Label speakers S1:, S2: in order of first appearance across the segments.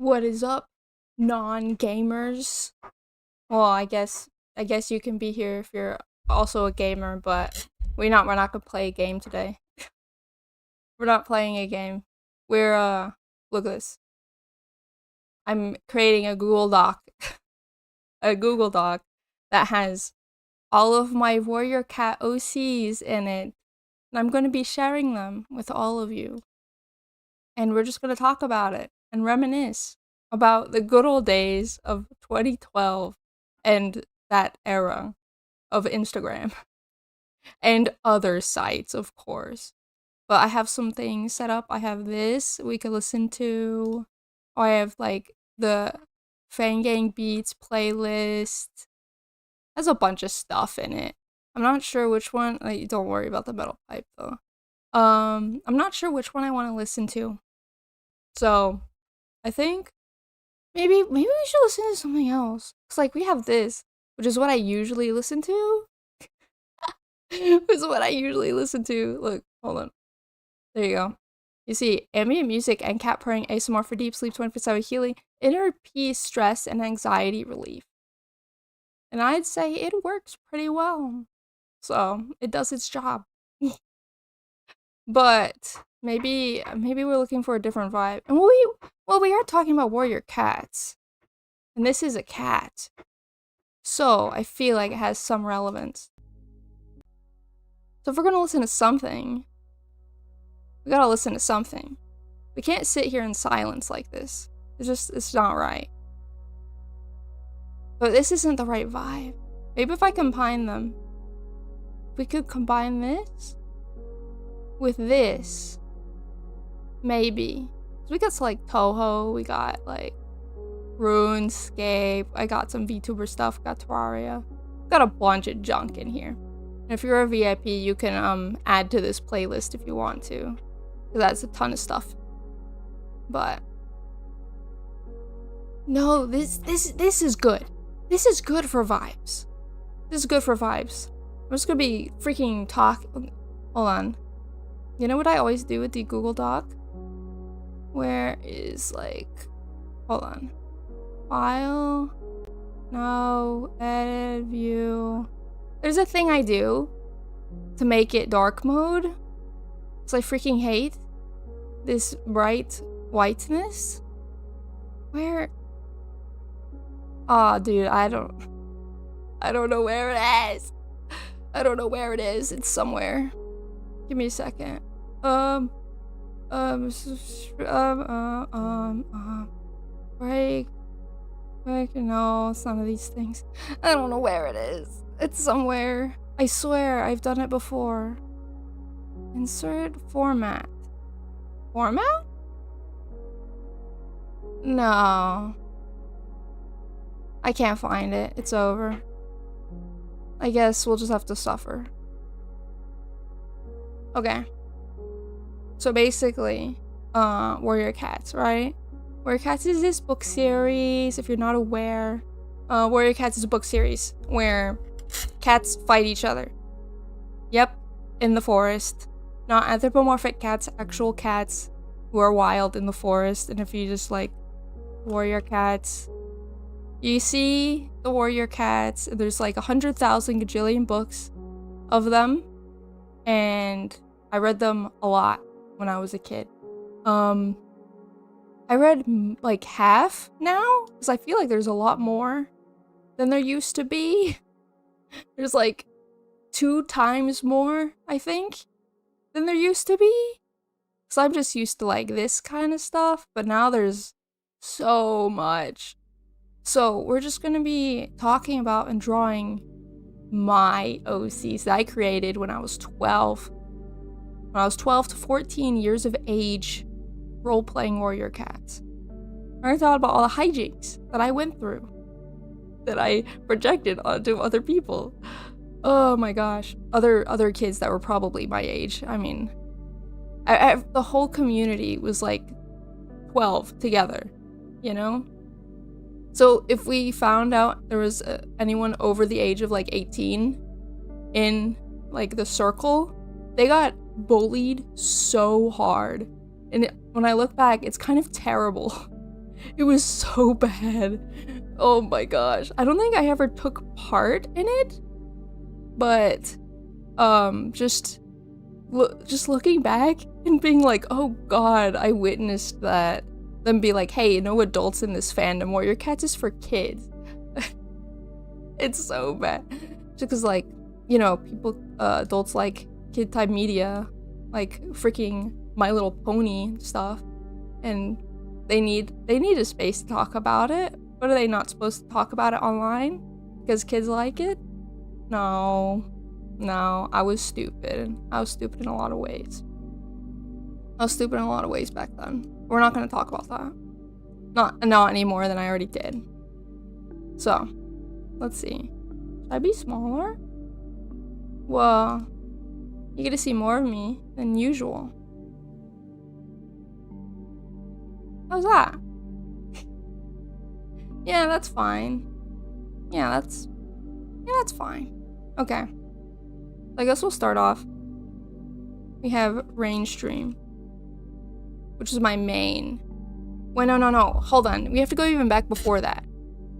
S1: What is up, non-gamers? Well, I guess you can be here if you're also a gamer, but we're not gonna play a game today. We're not playing a game. We're look at this. I'm creating a Google Doc. A Google Doc that has all of my Warrior Cat OCs in it. And I'm gonna be sharing them with all of you. And we're just gonna talk about it and reminisce about the good old days of 2012 and that era of Instagram and other sites, of course. But I have some things set up. I have this we could listen to. I have like the Fangang Beats playlist. Has a bunch of stuff in it. I'm not sure which one. Like, don't worry about the metal pipe though. I'm not sure which one I want to listen to. So, I think maybe we should listen to something else. Cause like we have this, which is what I usually listen to. Is what I usually listen to. Look, hold on. There you go. You see, ambient music and cat purring ASMR for deep sleep, 24/7 healing, inner peace, stress, and anxiety relief. And I'd say it works pretty well. So it does its job. But maybe we're looking for a different vibe. And we are talking about warrior cats. And this is a cat. So I feel like it has some relevance. So if we're gonna listen to something, we gotta listen to something. We can't sit here in silence like this. It's not right. But this isn't the right vibe. Maybe if I combine them. If we could combine this with this. Maybe. So we got like Toho, we got like RuneScape, I got some VTuber stuff, got Terraria. Got a bunch of junk in here. And if you're a VIP, you can add to this playlist if you want to. Because that's a ton of stuff. But no, this is good. This is good for vibes. This is good for vibes. I'm just gonna be freaking hold on. You know what I always do with the Google Doc? Where is like, hold on. File, no, edit, view. There's a thing I do to make it dark mode. Because I freaking hate this bright whiteness. Where? Aw, dude, I don't know where it is. I don't know where it is. It's somewhere. Give me a second. Break, no, it's none of these things. I don't know where it is. It's somewhere. I swear, I've done it before. Insert format. Format? No. I can't find it. It's over. I guess we'll just have to suffer. Okay. So basically, Warrior Cats, right? Warrior Cats is this book series, if you're not aware. Warrior Cats is a book series where cats fight each other. Yep, in the forest. Not anthropomorphic cats, actual cats who are wild in the forest. And if you just like Warrior Cats, you see the Warrior Cats. There's like 100,000 gajillion books of them. And I read them a lot when I was a kid. I read like half now because I feel like there's a lot more than there used to be. There's like 2 times more, I think, than there used to be. Because I'm just used to like this kind of stuff, but now there's so much. So we're just gonna be talking about and drawing my OCs that I created when I was 12. When I was 12 to 14 years of age, role-playing Warrior Cats. I thought about all the hijinks that I went through, that I projected onto other people. Oh my gosh. Other kids that were probably my age. I mean, the whole community was like 12 together, you know? So if we found out there was anyone over the age of like 18 in like the circle, they got bullied so hard. And when I look back, it's kind of terrible. It was so bad. Oh my gosh. I don't think I ever took part in it, but just looking back and being like, oh god, I witnessed that. Then be like, hey, no adults in this fandom, Warrior Cats is for kids. It's so bad. Just because, like, you know, people, adults like kid type media, like freaking My Little Pony stuff, and they need a space to talk about it. But are they not supposed to talk about it online because kids like it? No, I was stupid. I was stupid in a lot of ways. I was stupid in a lot of ways back then. We're not going to talk about that. Not any more than I already did. So, let's see. Should I be smaller? Well, you get to see more of me than usual. How's that? Yeah, that's fine. Yeah, that's fine. Okay. I guess we'll start off. We have Rain Stream, which is my main. Wait, no. Hold on. We have to go even back before that.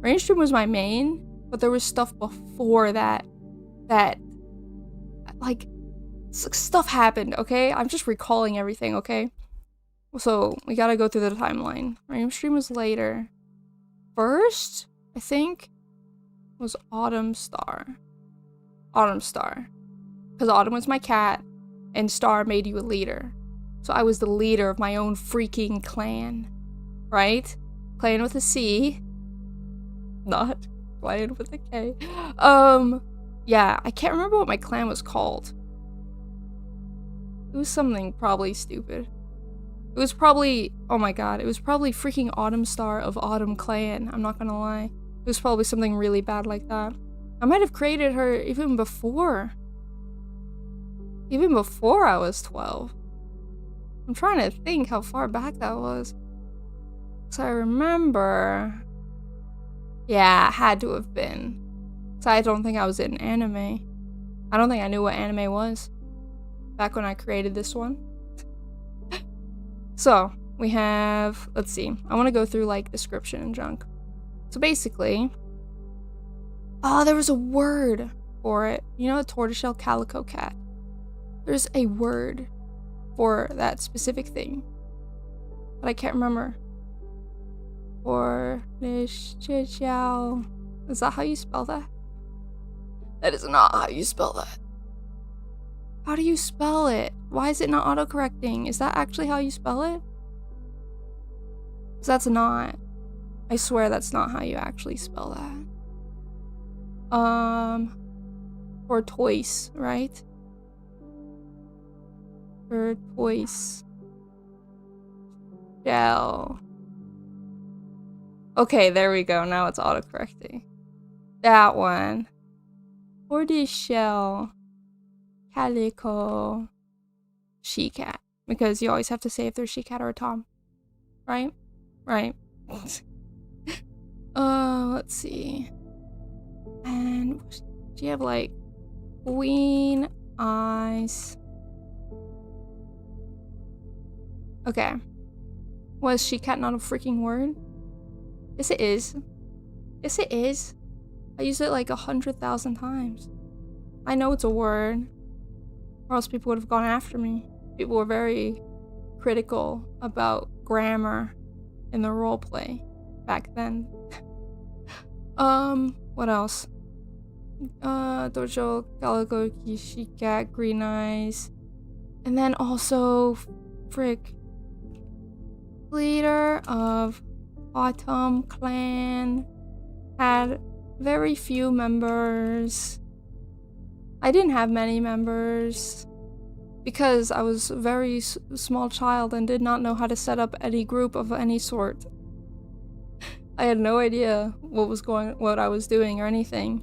S1: Rain Stream was my main, but there was stuff before that like stuff happened, okay? I'm just recalling everything, okay? So, we gotta go through the timeline. Rain Stream was later. First, I think, was Autumn Star. Because Autumn was my cat, and Star made you a leader. So I was the leader of my own freaking clan. Right? Clan with a C. Not clan with a K. Yeah, I can't remember what my clan was called. It was something probably stupid. It was probably, oh my god, it was probably freaking Autumn Star of Autumn Clan, I'm not gonna lie. It was probably something really bad like that. I might have created her even before I was 12. I'm trying to think how far back that was. So I remember, yeah, it had to have been. So I don't think I was in anime. I don't think I knew what anime was back when I created this one. So, we have, let's see, I want to go through, like, description and junk. So basically, oh, there was a word for it. You know, a tortoiseshell calico cat. There's a word for that specific thing, but I can't remember. Tortoiseshell. Is that how you spell that? That is not how you spell that. How do you spell it? Why is it not autocorrecting? Is that actually how you spell it? 'Cause that's not. I swear that's not how you actually spell that. Tortoise, right? Tortoise. Shell. Okay, there we go. Now it's autocorrecting. That one. Tortoiseshell. Calico. She-cat. Because you always have to say if there's she-cat or a tom. Right? Right. Let's see. And do you have like queen eyes? Okay. Was she-cat not a freaking word? Yes, it is. Yes, it is. I used it like 100,000 times. I know it's a word. Or else people would have gone after me. People were very critical about grammar in the roleplay back then. What else? Dojo, Calico, She-cat, Green Eyes. And then also, frick. Leader of Autumn Clan. Had very few members. I didn't have many members because I was a very small child and did not know how to set up any group of any sort. I had no idea what I was doing or anything.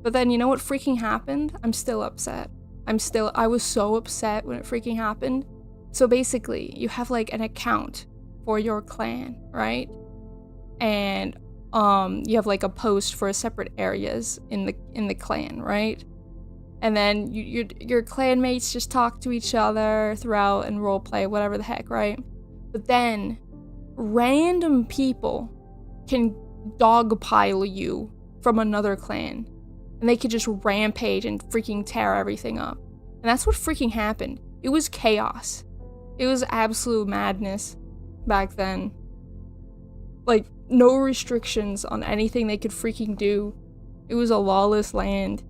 S1: But then you know what freaking happened? I'm still upset. I was so upset when it freaking happened. So basically, you have like an account for your clan, right? And you have like a post for separate areas in the clan, right? And then your clanmates just talk to each other throughout and roleplay, whatever the heck, right? But then random people can dogpile you from another clan. And they could just rampage and freaking tear everything up. And that's what freaking happened. It was chaos. It was absolute madness back then. Like, no restrictions on anything they could freaking do. It was a lawless land.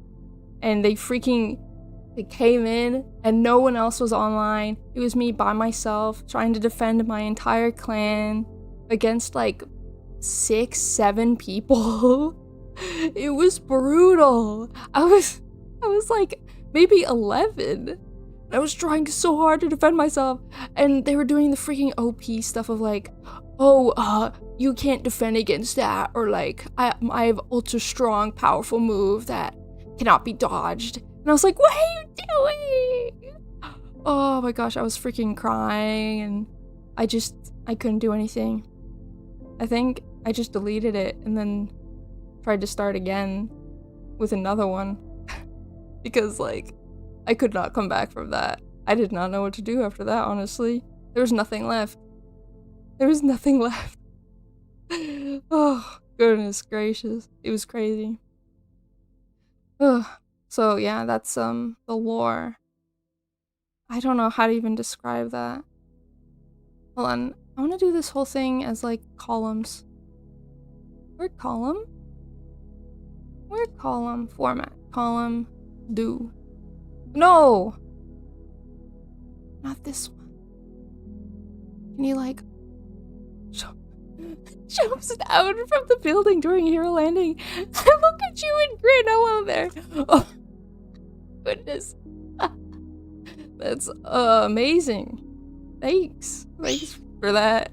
S1: And they came in and no one else was online. It was me by myself trying to defend my entire clan against like 6, 7 people. It was brutal. I was like maybe 11. I was trying so hard to defend myself, and they were doing the freaking OP stuff of like, oh, you can't defend against that, or like, I have ultra strong, powerful move that cannot be dodged. And I was like, what are you doing? Oh my gosh, I was freaking crying, and I couldn't do anything. I think I just deleted it and then tried to start again with another one because like I could not come back from that. I did not know what to do after that, honestly. There was nothing left. There was nothing left. Oh, goodness gracious. It was crazy. Ugh. So yeah, that's the lore. I don't know how to even describe that. Hold on. I want to do this whole thing as like columns. Word column? Word column format. Column do. No! Not this one. Can you like jumps down from the building during hero landing? I look at you and grin. Hello there. Oh goodness. That's amazing. Thanks for that.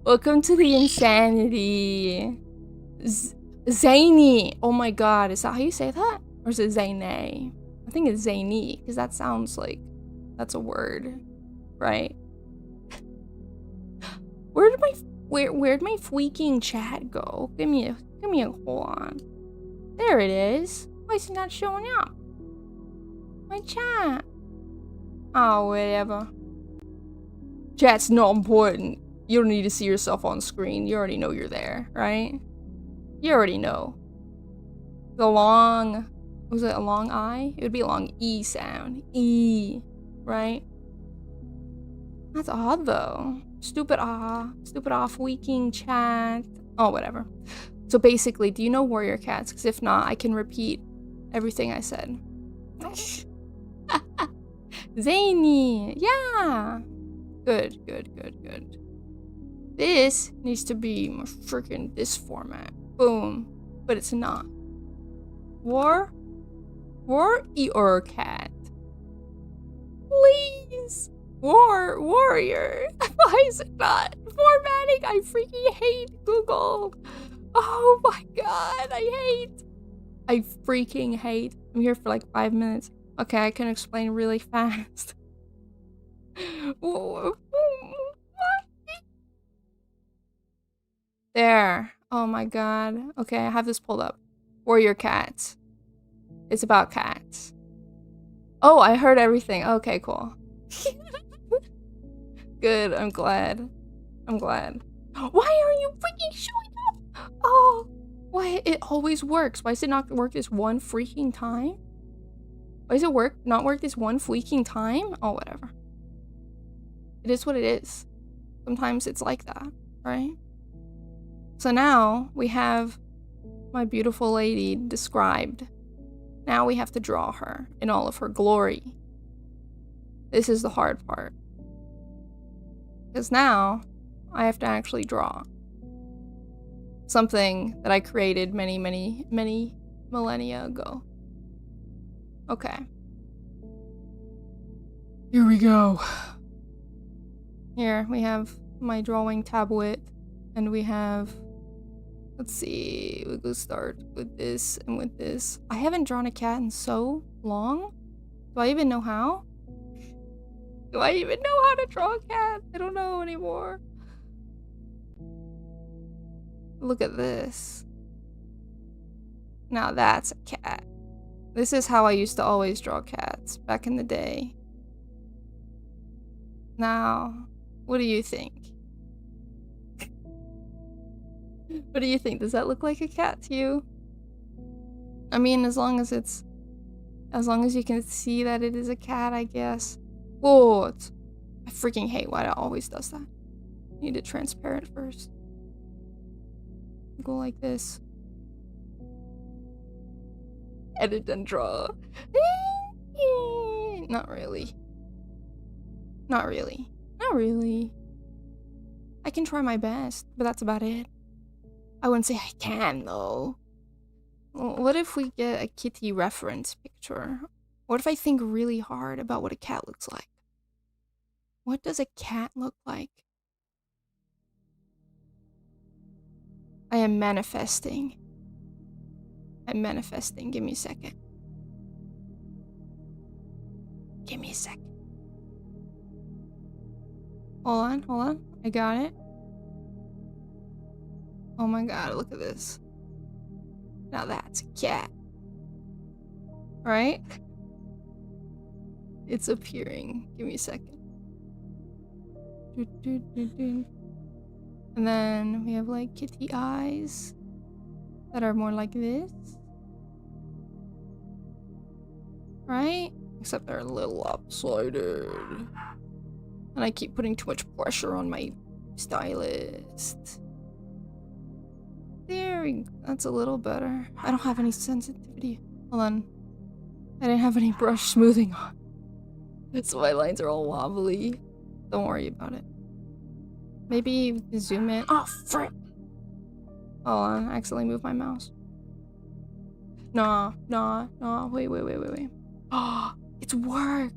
S1: Welcome to the insanity. Zany. Oh my god, is that how you say that? Or is it Zane? I think it's zany, because that sounds like that's a word, right? Where'd my freaking chat go? Give me a hold on. There it is. Why is it not showing up? My chat. Oh, whatever. Chat's not important. You don't need to see yourself on screen. You already know you're there, right? You already know. The long... Was it a long I? It would be a long E sound. E. Right? That's odd, though. Stupid off-weeking chat. Oh, whatever. So basically, do you know warrior cats? Because if not, I can repeat everything I said. Zany! Yeah! Good. This needs to be freaking this format. Boom. But it's not. Warrior cat. Please! Warrior. Why is it not formatting? I freaking hate Google. Oh my god, I freaking hate. I'm here for like 5 minutes. Okay, I can explain really fast. There. Oh my god. Okay, I have this pulled up. Warrior cats. It's about cats. Oh, I heard everything. Okay, cool. Good, I'm glad. Why aren't you freaking showing up? Oh, why? It always works. Why does it not work this one freaking time? Why does it not work this one freaking time? Oh, whatever. It is what it is. Sometimes it's like that, right? So now we have my beautiful lady described. Now we have to draw her in all of her glory. This is the hard part. Because now I have to actually draw something that I created many millennia ago. Okay. Here we go. Here we have my drawing tablet, and we have, let's see, we go start with this and with this. I haven't drawn a cat in so long. Do I even know how? Do I even know how to draw a cat? I don't know anymore. Look at this. Now that's a cat. This is how I used to always draw cats back in the day. Now, What do you think? What do you think? Does that look like a cat to you? I mean, as long as you can see that it is a cat, I guess. Whoa, I freaking hate why it always does that. Need it transparent first. Go like this. Edit and draw. Not really. Not really. Not really. I can try my best, but that's about it. I wouldn't say I can, though. What if we get a kitty reference picture? What if I think really hard about what a cat looks like? What does a cat look like? I am manifesting. I'm manifesting. Give me a second. Give me a second. Hold on, hold on. I got it. Oh my god, look at this. Now that's a cat. Right? It's appearing. Give me a second. And then we have like kitty eyes that are more like this. Right? Except they're a little lopsided. And I keep putting too much pressure on my stylist. There we go. That's a little better. I don't have any sensitivity. Hold on. I didn't have any brush smoothing on. So my lines are all wobbly. Don't worry about it. Maybe zoom in. Oh, frick! Hold on. I accidentally moved my mouse. Nah. Wait. Oh, it's worked.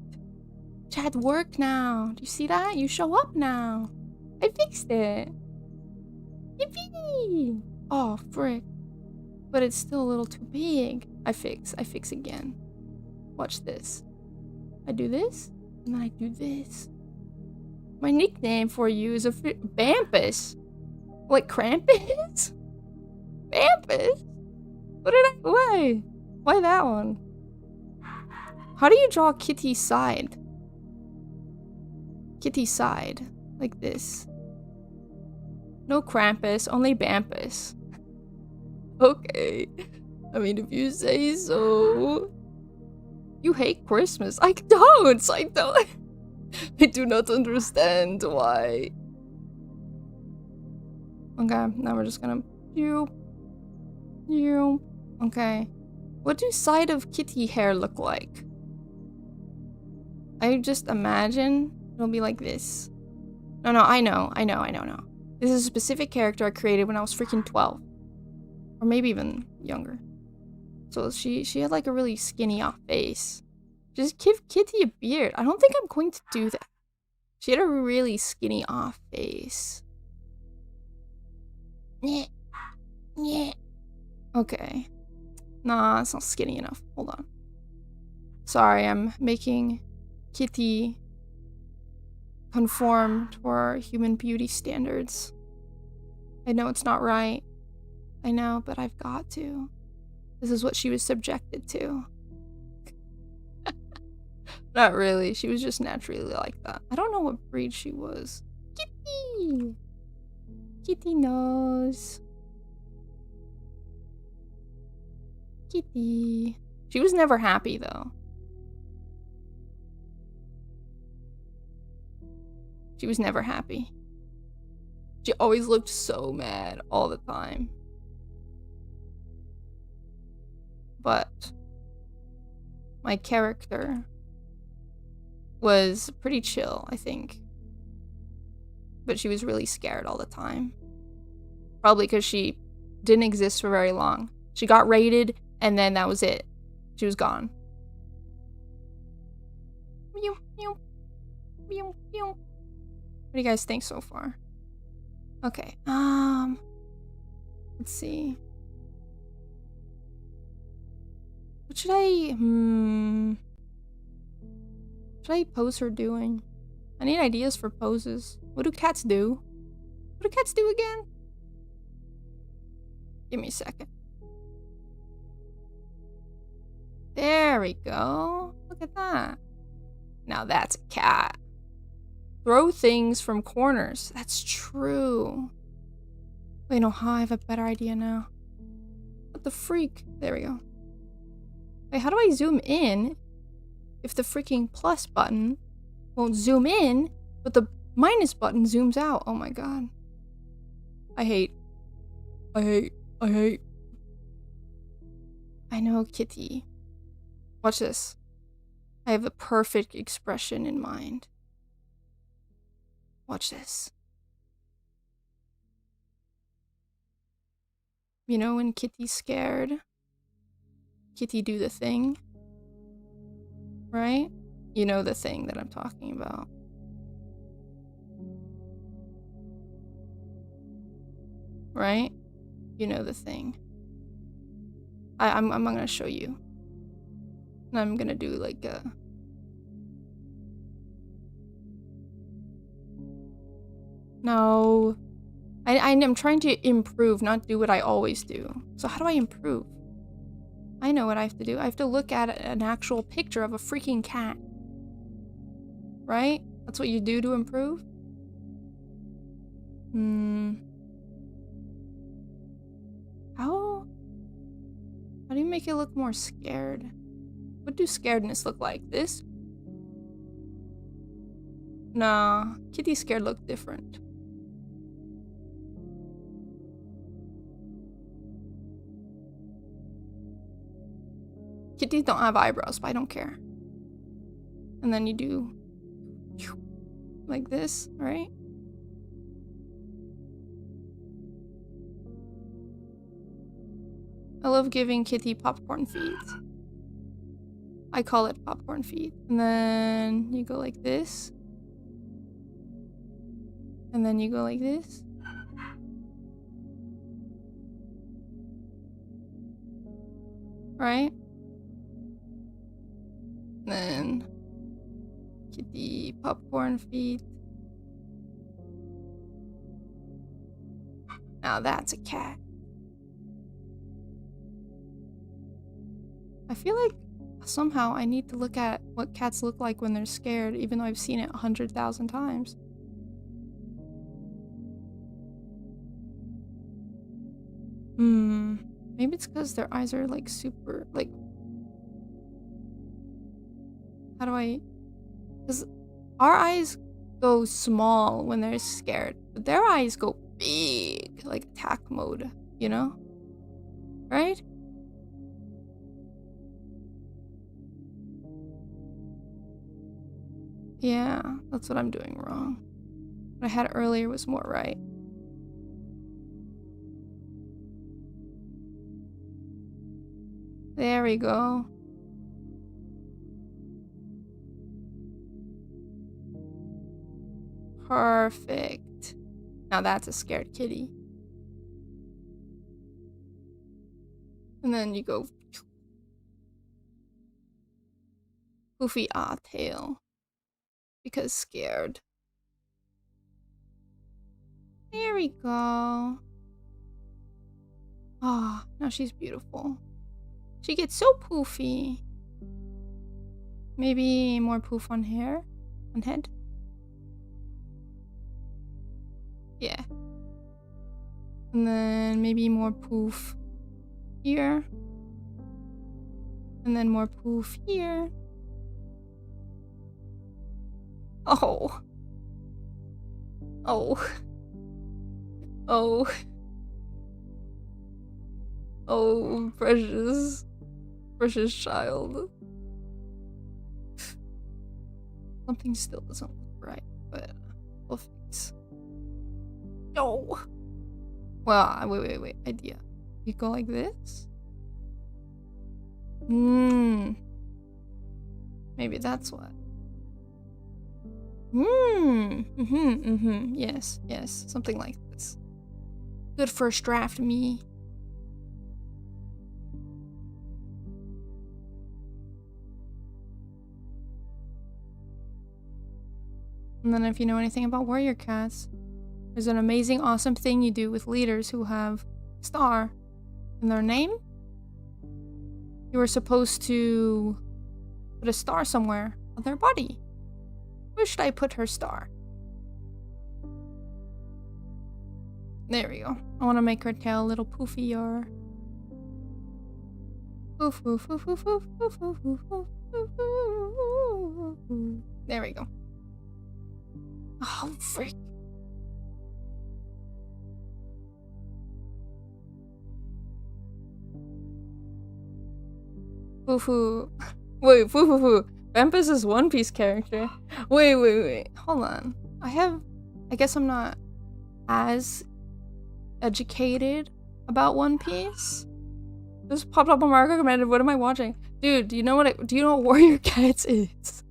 S1: Chat worked now. Do you see that? You show up now. I fixed it. Yippee! Oh, frick. But it's still a little too big. I fix again. Watch this. I do this, and then I do this. My nickname for you is Bampus. Like Krampus? Bampus? Why that one? How do you draw kitty side? Kitty side. Like this. No Krampus, only Bampus. Okay. I mean, if you say so. You hate Christmas. I don't. I do not understand why. Okay, now we're just gonna... Okay. What do side of kitty hair look like? I just imagine it'll be like this. No, I know. This is a specific character I created when I was freaking 12. Or maybe even younger. So she had like a really skinny off face. Just give Kitty a beard. I don't think I'm going to do that. She had a really skinny off face. Yeah. Okay. Nah, it's not skinny enough. Hold on. Sorry, I'm making Kitty conform to our human beauty standards. I know it's not right. I know, but I've got to. This is what she was subjected to. Not really. She was just naturally like that. I don't know what breed she was. Kitty! Kitty knows. Kitty. She was never happy, though. She was never happy. She always looked so mad all the time. But my character was pretty chill, I think. But she was really scared all the time. Probably because she didn't exist for very long. She got raided, and then that was it. She was gone. What do you guys think so far? Okay, let's see. What should I pose her doing? I need ideas for poses. What do cats do? What do cats do again? Give me a second. There we go. Look at that. Now that's a cat. throw things from corners. That's true. Wait, no, I have a better idea now. What the freak? There we go. Wait, how do I zoom in if the freaking plus button won't zoom in, but the minus button zooms out? Oh my god. I hate. I know, Kitty. Watch this. I have a perfect expression in mind. Watch this. You know when Kitty's scared? Kitty do the thing. Right? You know the thing that I'm talking about. Right? You know the thing. I'm gonna show you. And I'm gonna do like a... No. I'm trying to improve, not do what I always do. So how do I improve? I know what I have to do. I have to look at an actual picture of a freaking cat. Right? That's what you do to improve? How do you make it look more scared? What do scaredness look like? This? Nah, Kitty scared look different. Kitties don't have eyebrows, but I don't care. And then you do like this, right? I love giving Kitty popcorn feet. I call it popcorn feet. And then you go like this. And then you go like this. Right? Then Kitty popcorn feet. Now that's a cat. I feel like somehow I need to look at what cats look like when they're scared, even though I've seen it 100,000 times. Maybe it's because their eyes are like super, like... How do I... Because our eyes go small when they're scared, but their eyes go big, like attack mode, you know? Right? Yeah, that's what I'm doing wrong. What I had earlier was more right. There we go. Perfect. Now that's a scared kitty. And then you go... Poofy ah tail. Because scared. There we go. Ah, now she's beautiful. She gets so poofy. Maybe more poof on hair? On head? Yeah. And then maybe more poof here. And then more poof here. Oh. Oh. Oh. Oh, precious. Precious child. Something still doesn't look right, but we'll fix. No. Well, wait. Idea. You go like this? Maybe that's what. Yes. Something like this. Good first draft, me. And then if you know anything about warrior cats, there's an amazing, awesome thing you do with leaders who have star in their name. You are supposed to put a star somewhere on their body. Where should I put her star? There we go. I want to make her tail a little poofier. Poof, poof, poof, poof, poof, poof, poof, poof, poof, poof. There we go. Oh, frick. Foo-foo. Wait, foo-foo-foo. Vampus is One Piece character. Wait. Hold on. I guess I'm not as educated about One Piece. This popped up on my recommended. What am I watching? Dude, do you know what Warrior Cats is?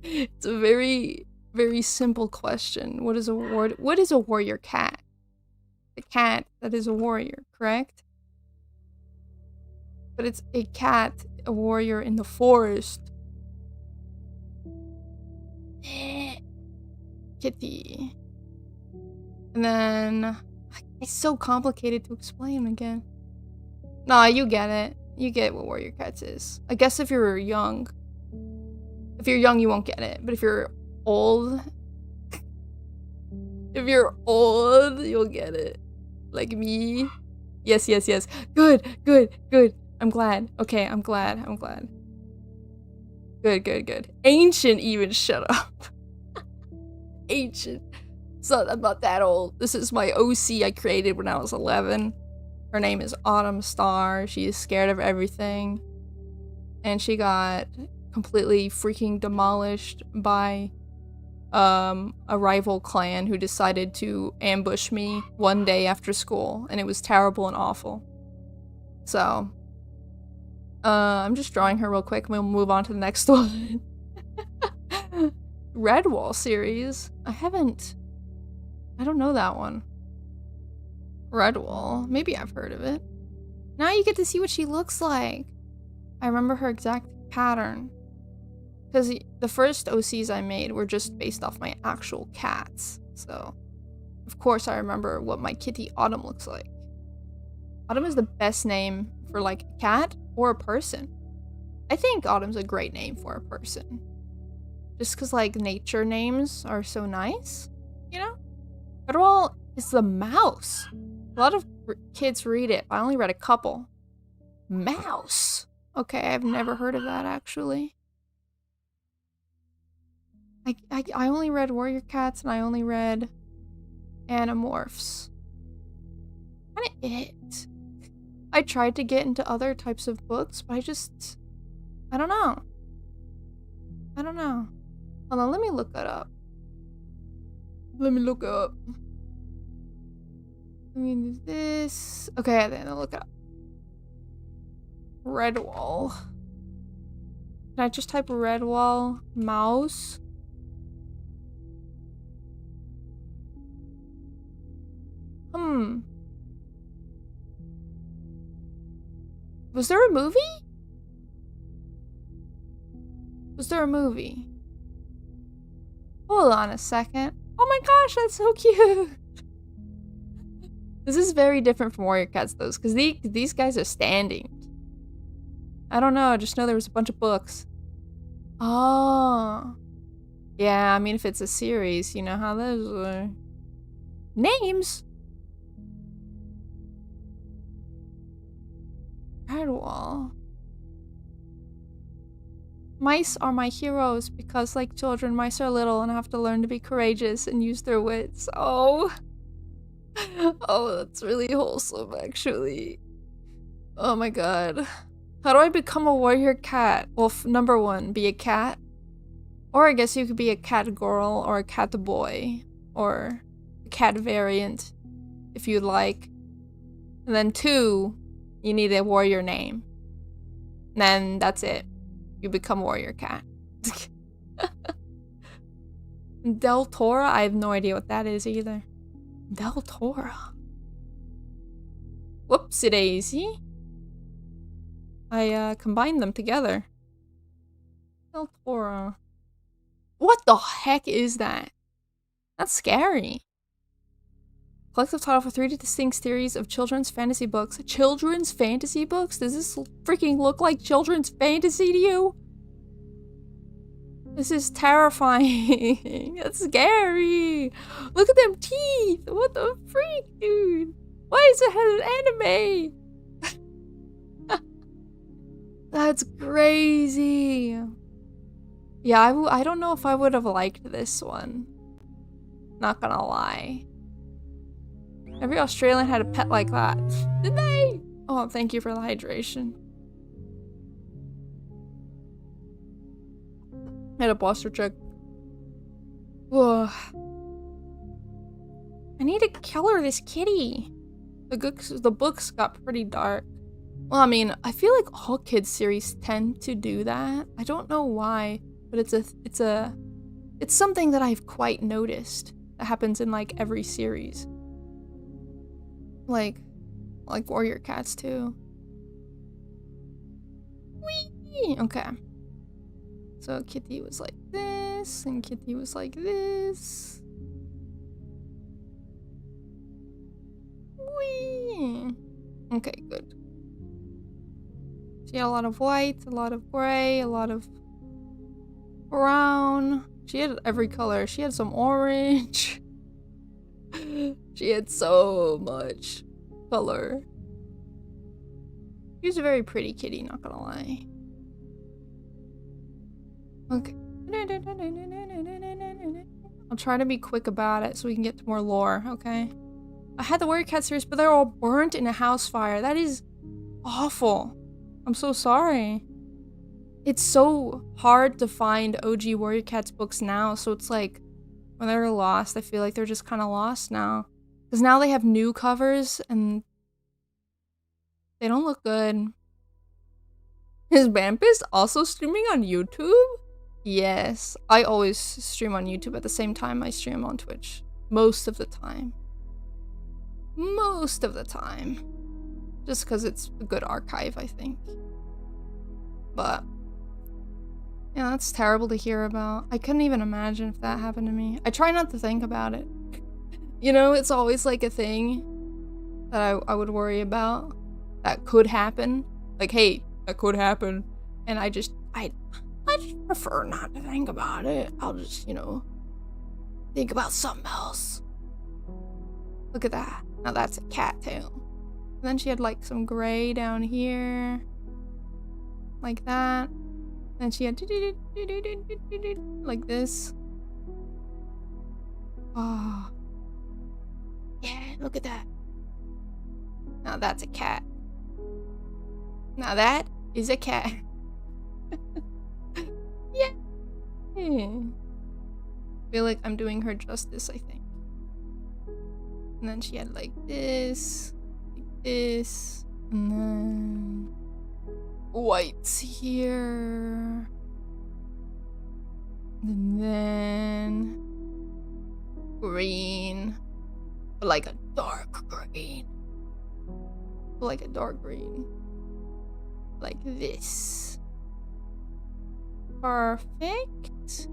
S1: It's a very, very simple question. What is a warrior cat? A cat that is a warrior, correct? But it's a cat, a warrior in the forest. Kitty. And then it's so complicated to explain again. Nah, you get it. You get what Warrior Cats is. I guess if you're young. If you're young, you won't get it. But if you're old... if you're old, you'll get it. Like me. Yes. Good. I'm glad. Okay, I'm glad. Good. Ancient even, shut up. Ancient. So I'm not that old. This is my OC I created when I was 11. Her name is Autumn Star. She is scared of everything. And she got completely freaking demolished by a rival clan who decided to ambush me one day after school. And it was terrible and awful. So, I'm just drawing her real quick and we'll move on to the next one. Redwall series. I don't know that one. Redwall. Maybe I've heard of it. Now you get to see what she looks like. I remember her exact pattern. Because the first OCs I made were just based off my actual cats. So, of course I remember what my kitty Autumn looks like. Autumn is the best name for like a cat or a person. I think Autumn's a great name for a person. Just because like nature names are so nice, you know? Redwall is the mouse. A lot of kids read it. I only read a couple. Mouse. Okay, I've never heard of that actually. I only read Warrior Cats and I only read Animorphs. Kinda it. I tried to get into other types of books, but I don't know. Hold on, let me look that up. Let me do this. Okay, then I'll look it up. Redwall. Can I just type Redwall mouse? Was there a movie? Hold on a second. Oh my gosh, that's so cute. This is very different from Warrior Cats though, because these guys are standing. I don't know, I just know there was a bunch of books. Oh. Yeah, I mean if it's a series, you know how those are. Names? Redwall. Mice are my heroes because, like children, mice are little and have to learn to be courageous and use their wits. Oh. Oh, that's really wholesome, actually. Oh my god. How do I become a warrior cat? Well, number one, be a cat. Or I guess you could be a cat girl or a cat boy. Or a cat variant, if you'd like. And then two, you need a warrior name. And then that's it. You become warrior cat. Del Tora? I have no idea what that is either. Del Tora. Whoopsie daisy. I combined them together. Del Tora. What the heck is that? That's scary. Collective title for 3 distinct series of children's fantasy books. Children's fantasy books? Does this freaking look like children's fantasy to you? This is terrifying. It's scary. Look at them teeth. What the freak, dude? Why is it an anime? That's crazy. Yeah, I don't know if I would have liked this one. Not gonna lie. Every Australian had a pet like that. Did they? Oh, thank you for the hydration. I had a posture check. Whoa. I need to color this kitty. The books got pretty dark. Well, I mean, I feel like all kids series tend to do that. I don't know why, but it's something that I've quite noticed that happens in like every series. Like Warrior Cats too. Whee! Okay. So Kitty was like this, and Kitty was like this. Whee! Okay, good. She had a lot of white, a lot of gray, a lot of brown. She had every color. She had some orange. She had so much color. She was a very pretty kitty, not gonna lie. Okay. I'll try to be quick about it so we can get to more lore, okay? I had the Warrior Cat series, but they're all burnt in a house fire. That is awful. I'm so sorry. It's so hard to find OG Warrior Cats books now, so it's like, when they're lost, I feel like they're just kind of lost now. Because now they have new covers, and they don't look good. Is Vampist also streaming on YouTube? Yes, I always stream on YouTube at the same time I stream on Twitch. Most of the time. Most of the time. Just because it's a good archive, I think. But yeah, that's terrible to hear about. I couldn't even imagine if that happened to me. I try not to think about it. You know, it's always like a thing that I would worry about. That could happen. Like, hey, that could happen. And I just prefer not to think about it. I'll just, you know, think about something else. Look at that. Now that's a cattail. And then she had like some gray down here. Like that. Then she had like this. Oh. Yeah, look at that. Now that's a cat. Now that is a cat. Yeah. I feel like I'm doing her justice, I think. And then she had like this, and then whites here. And then green. But like a dark green. But like a dark green. Like this. Perfect.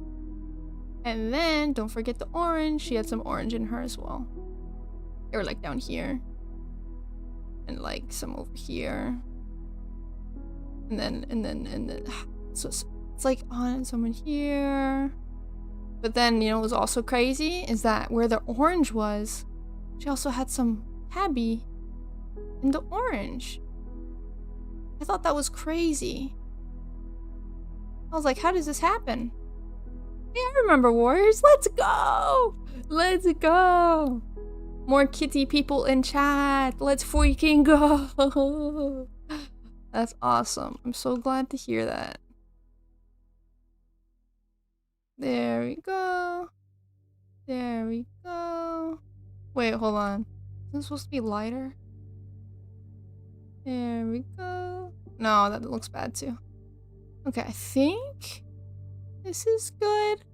S1: And then don't forget the orange. She had some orange in her as well. They were like down here. And like some over here. And then so it's like on someone here. But then, you know, what was also crazy is that where the orange was, she also had some tabby in the orange. I thought that was crazy. I was like, how does this happen? Yeah, I remember Warriors. Let's go! Let's go! More kitty people in chat. Let's freaking go! That's awesome. I'm so glad to hear that. There we go. There we go. Wait, hold on. Isn't it supposed to be lighter? There we go. No, that looks bad too. Okay, I think this is good.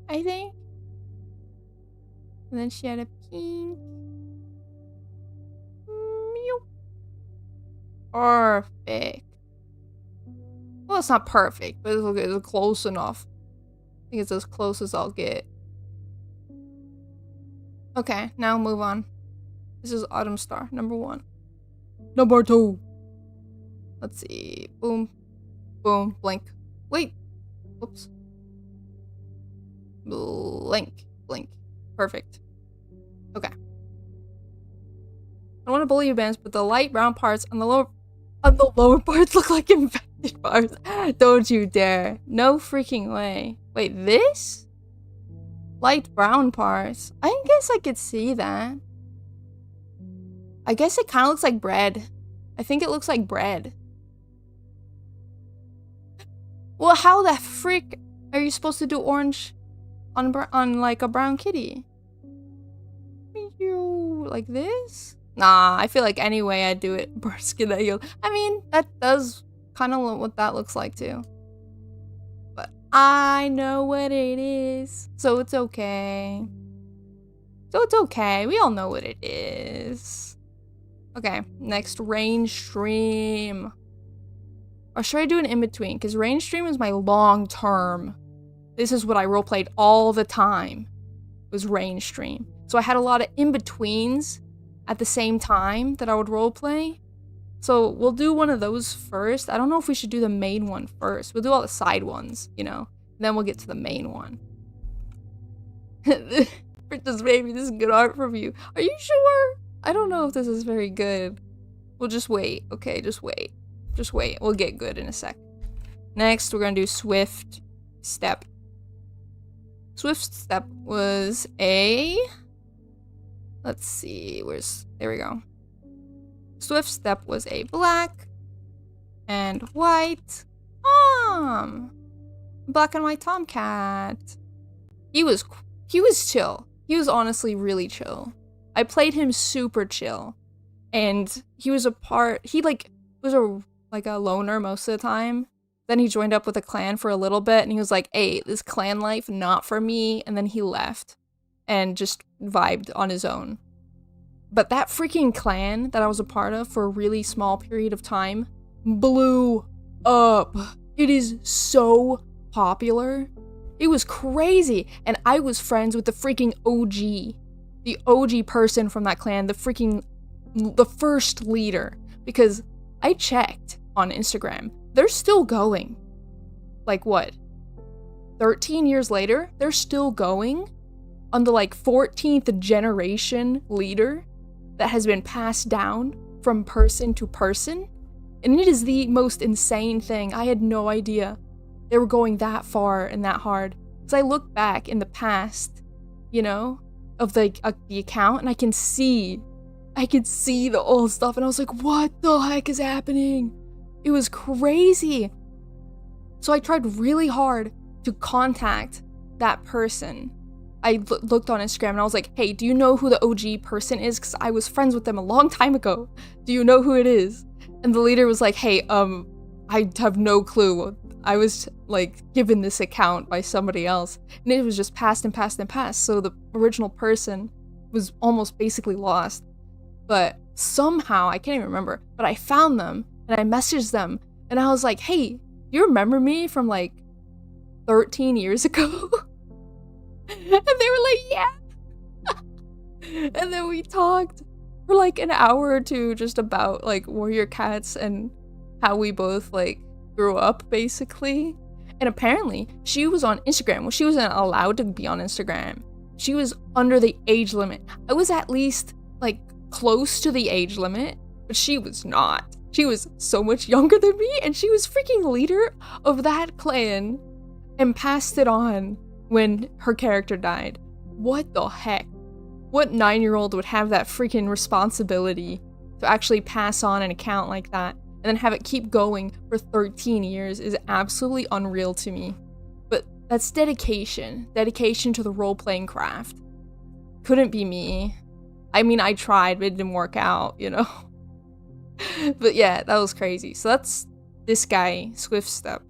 S1: I think. And then she had a pink. Perfect. Well, it's not perfect, but it's close enough. I think it's as close as I'll get. Okay, now move on. This is Autumn Star, number 1. Number 2. Let's see. Boom. Boom. Blink. Wait. Whoops. Blink. Blink. Perfect. Okay. I don't want to bully you, Bams, but the light brown parts on the lower parts look like infected parts. Don't you dare. No freaking way. Wait, this? Light brown parts. I guess I could see that. I guess it kind of looks like bread. I think it looks like bread. Well, how the frick are you supposed to do orange on like a brown kitty? Like this? Nah, I feel like any way I do it, I mean, that does kind of what that looks like too. But I know what it is, so it's okay. So it's okay. We all know what it is. Okay, next, rain stream. Or should I do an in-between? Because rain stream is my long term. This is what I roleplayed all the time. Was rain stream. So I had a lot of in-betweens at the same time that I would roleplay. So we'll do one of those first. I don't know if we should do the main one first. We'll do all the side ones, you know. Then we'll get to the main one. Princess Baby, this is good art from you. Are you sure? I don't know if this is very good. We'll just wait. Okay, just wait. Just wait. We'll get good in a sec. Next, we're gonna do Swift Step. Swift Step was a... Let's see, there we go. Swift Step was a black and white black and white tomcat. He was chill. He was honestly really chill. I played him super chill. And he was was a loner most of the time. Then he joined up with a clan for a little bit and he was like, hey, this clan life, not for me. And then he left and just vibed on his own. But that freaking clan that I was a part of for a really small period of time blew up. It is so popular. It was crazy. And I was friends with the freaking OG. The OG person from that clan, the first leader. Because I checked on Instagram. They're still going. Like what? 13 years later, they're still going on the like 14th generation leader that has been passed down from person to person. And it is the most insane thing. I had no idea they were going that far and that hard. Because I look back in the past, you know, of the account and I could see the old stuff and I was like, what the heck is happening? It was crazy. So I tried really hard to contact that person. I looked on Instagram and I was like, hey, do you know who the OG person is? Because I was friends with them a long time ago. Do you know who it is? And the leader was like, hey, I have no clue. I was like given this account by somebody else. And it was just passed and passed and passed. So the original person was almost basically lost. But somehow, I can't even remember, but I found them and I messaged them and I was like, hey, you remember me from like 13 years ago? And they were like, yeah. And then we talked for like an hour or two just about like warrior cats and how we both like grew up basically. And apparently she was on Instagram. Well, she wasn't allowed to be on Instagram. She was under the age limit. I was at least like close to the age limit, but she was not. She was so much younger than me and she was freaking leader of that clan and passed it on when her character died. What the heck? What 9-year-old would have that freaking responsibility to actually pass on an account like that and then have it keep going for 13 years is absolutely unreal to me. But that's dedication. Dedication to the role-playing craft. Couldn't be me. I mean, I tried, but it didn't work out, you know? But yeah, that was crazy. So that's this guy, Swift Step.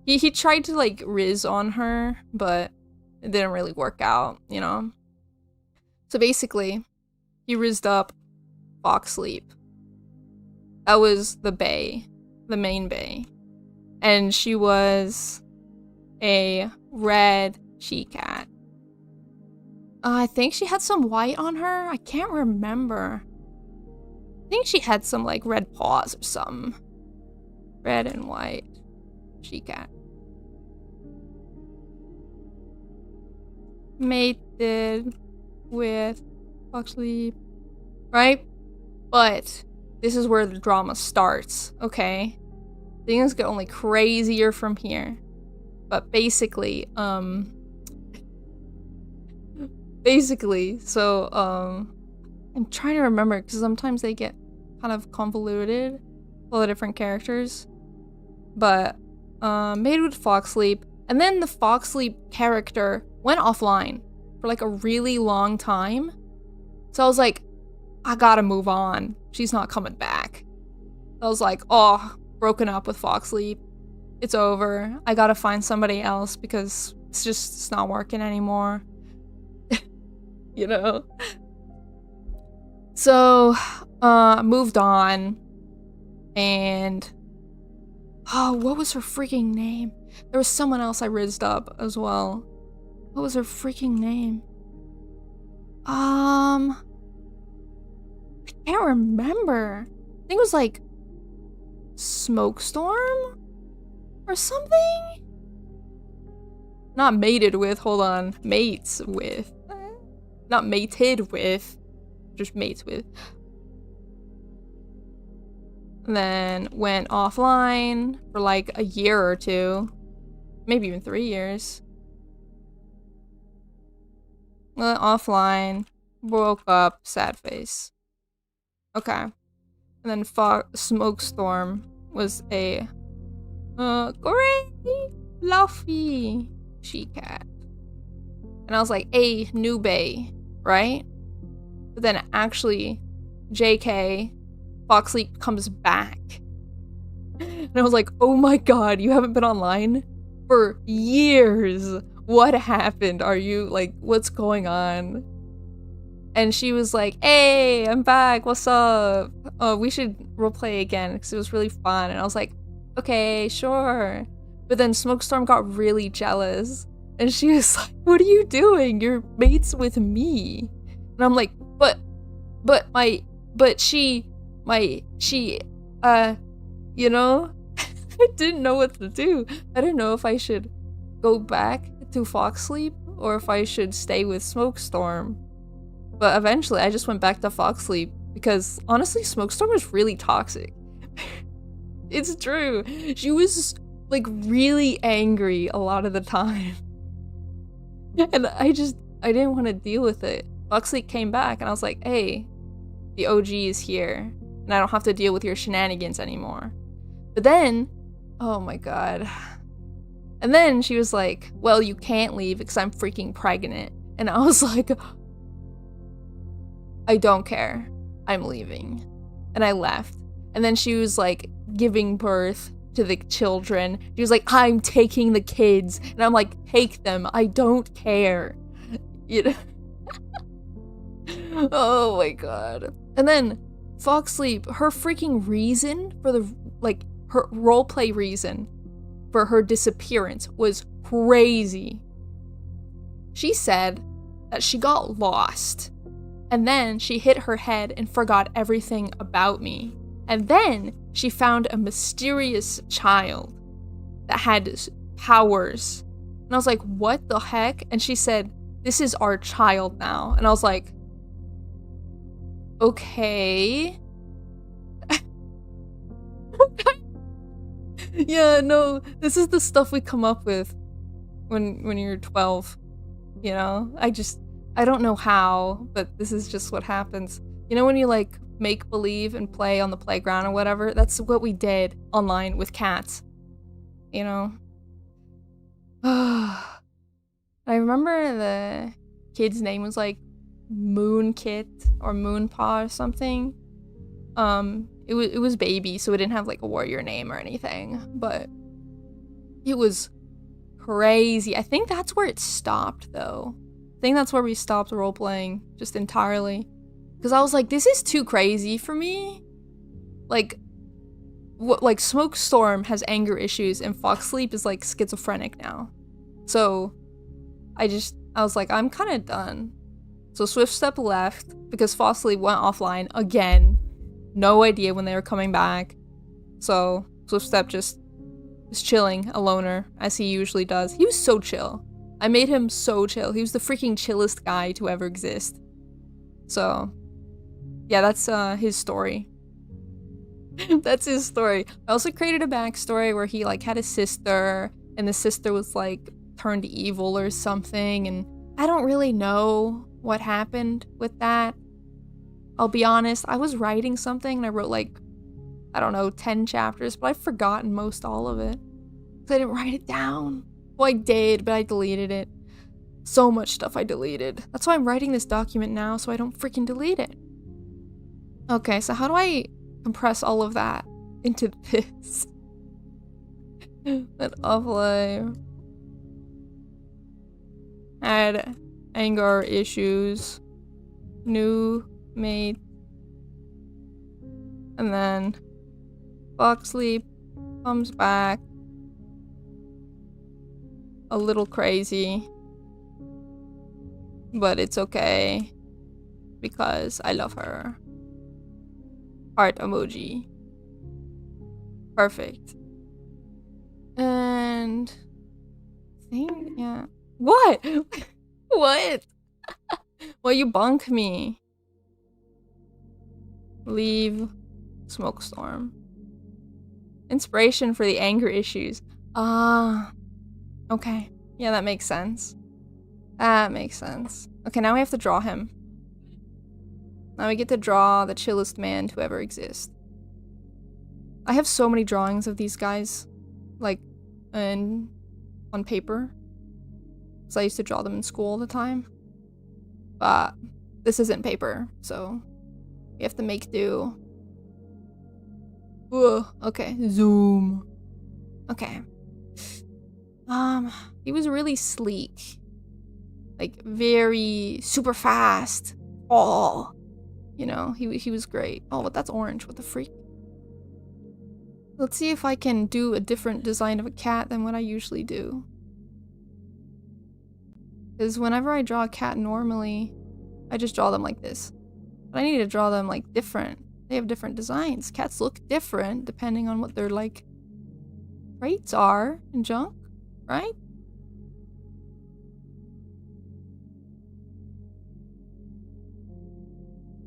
S1: He tried to like riz on her, but it didn't really work out, you know? So basically, he rizzed up Fox Sleep. That was the bae, the main bae. And she was a red she-cat. I think she had some white on her. I can't remember. I think she had some like red paws or something. Red and white she-cat. mated with Foxley, right? But this is where the drama starts, okay? Things get only crazier from here. But basically, I'm trying to remember because sometimes they get kind of convoluted, all the different characters. But, made with Foxleap, and then the Foxleap character went offline for like a really long time. So I was like, I gotta move on. She's not coming back. I was like, oh, broken up with Foxleap. It's over. I gotta find somebody else because it's not working anymore. You know? So, moved on. And oh, what was her freaking name? There was someone else I rizzed up as well. What was her freaking name? I can't remember. I think it was like Smokestorm or something? Not mated with, hold on. Mates with. Not mated with. Just mates with. And then went offline for like a year or two. Maybe even 3 years. Went offline. Woke up. Sad face. Okay. And then Smokestorm was a great fluffy she-cat. And I was like, a new bae, right? But then actually, JK, Foxley comes back. And I was like, oh my god, you haven't been online for years. What happened? Are you, like, what's going on? And she was like, hey, I'm back, what's up? Oh, we should roleplay again, because it was really fun. And I was like, okay, sure. But then Smokestorm got really jealous. And she was like, what are you doing? You're mates with me. And I'm like, she, you know? I didn't know what to do. I didn't know if I should go back to Foxleap or if I should stay with Smokestorm. But eventually I just went back to Foxleap because honestly, Smokestorm was really toxic. It's true. She was like really angry a lot of the time. And I didn't want to deal with it. Foxleap came back and I was like, hey, the OG is here and I don't have to deal with your shenanigans anymore. But then, oh my god. And then she was like, well, you can't leave because I'm freaking pregnant. And I was like, I don't care. I'm leaving. And I left. And then she was like giving birth to the children. She was like, I'm taking the kids. And I'm like, take them. I don't care. You know? Oh my god. And then Foxleap, her freaking reason for the, like, her roleplay reason for her disappearance was crazy. She said that she got lost. And then she hit her head and forgot everything about me. And then she found a mysterious child that had powers. And I was like, what the heck? And she said, this is our child now. And I was like, okay. Yeah, no, this is the stuff we come up with when you're 12. You know? I don't know how, but this is just what happens. You know when you like make believe and play on the playground or whatever? That's what we did online with cats. You know? I remember the kid's name was like Moon Kit or Moon Paw or something. It was baby, so it didn't have like a warrior name or anything, but it was crazy. I think that's where it stopped though. I think that's where we stopped role-playing just entirely. Because I was like, this is too crazy for me. Like, like Smokestorm has anger issues and Foxleap is like schizophrenic now. So I was like, I'm kind of done. So Swiftstep left because Foxleap went offline again. No idea when they were coming back. So Swiftstep just was chilling, a loner, as he usually does. He was so chill. I made him so chill. He was the freaking chillest guy to ever exist. So, yeah, that's his story. That's his story. I also created a backstory where he like had a sister, and the sister was like turned evil or something, and I don't really know what happened with that. I'll be honest, I was writing something and I wrote like, I don't know, 10 chapters, but I've forgotten most all of it. Because I didn't write it down. Well, I did, but I deleted it. So much stuff I deleted. That's why I'm writing this document now, so I don't freaking delete it. Okay, so how do I compress all of that into this? That offline. Had anger issues. New mate. And then Foxley comes back. A little crazy. But it's okay. Because I love her. Heart emoji. Perfect. And I think, yeah. What? What? Well, you bunk me. Leave smoke storm. Inspiration for the anger issues. Ah. Okay. Yeah, that makes sense. That makes sense. Okay, now we have to draw him. Now we get to draw the chillest man to ever exist. I have so many drawings of these guys. Like, on paper. So I used to draw them in school all the time. But this isn't paper, so we have to make do. Whoa, okay, zoom. Okay. He was really sleek. Like, very super fast. Oh, you know, he was great. Oh, but that's orange. What the freak? Let's see if I can do a different design of a cat than what I usually do. Because whenever I draw a cat normally, I just draw them like this. But I need to draw them like different. They have different designs. Cats look different depending on what their like traits are and junk, right?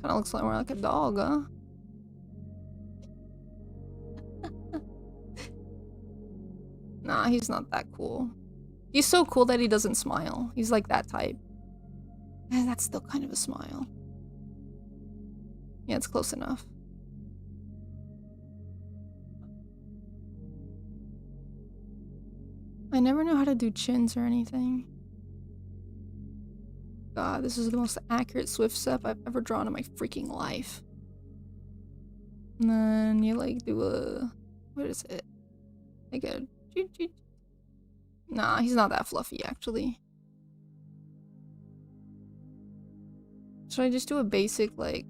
S1: Kind of looks like more like a dog, huh? Nah, he's not that cool. He's so cool that he doesn't smile. He's like that type. And that's still kind of a smile. Yeah, it's close enough. I never know how to do chins or anything. God, this is the most accurate Swift step I've ever drawn in my freaking life. And then you like do a... what is it? Like a... Nah, he's not that fluffy actually. Should I just do a basic like...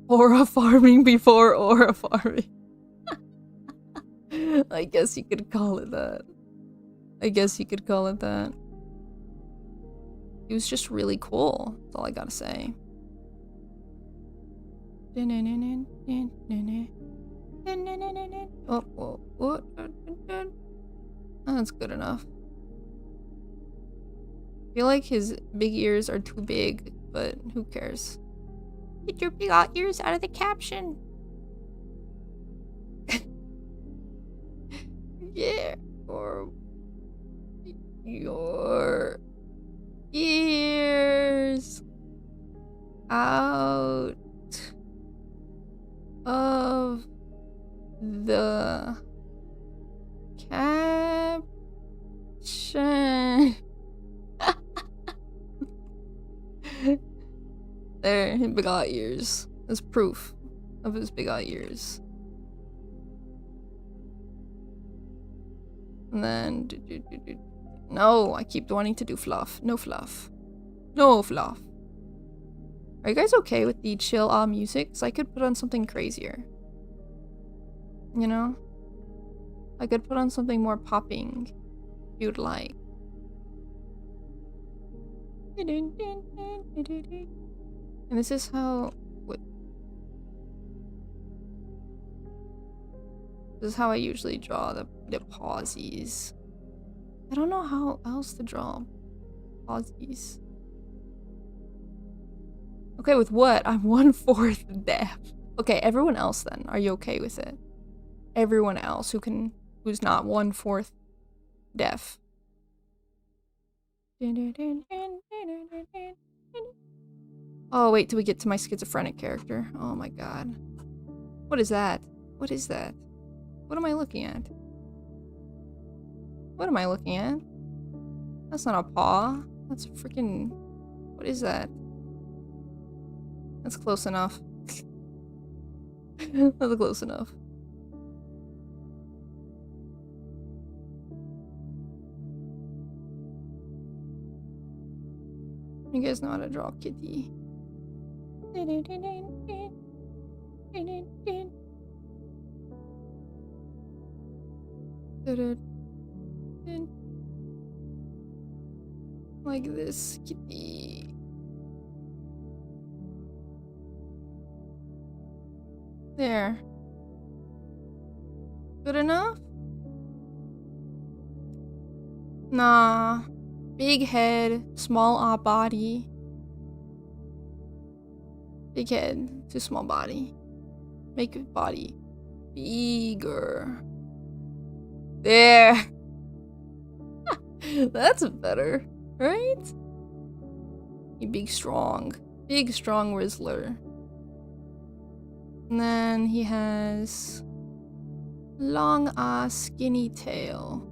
S1: aura farming before aura farming? I guess you could call it that. I guess you could call it that. He was just really cool. That's all I gotta say. Oh, that's good enough. I feel like his big ears are too big, but who cares? Get your big ears out of the caption. Yeah, or your ears out of the caption. There, big eye ears. That's proof of his big eye ears. And then no, I keep wanting to do fluff. No fluff. No fluff. Are you guys okay with the chill music? Because I could put on something crazier. You know? I could put on something more popping if you'd like. And this is how... what? This is how I usually draw the pauses. I don't know how else to draw Aussies. Okay, with what? I'm 1/4 deaf. Okay, everyone else then. Are you okay with it? Everyone else who's not 1/4 deaf. Oh, wait till we get to my schizophrenic character. Oh my god. What is that? What is that? What am I looking at? What am I looking at? That's not a paw. That's freaking... What is that? That's close enough. That's close enough. You guys know how to draw a kitty. Like this kitty. There. Good enough? Nah. Big head, small body. Big head, too small body. Make your body bigger. There. That's better, right? You big strong Rizzler. And then he has long skinny tail.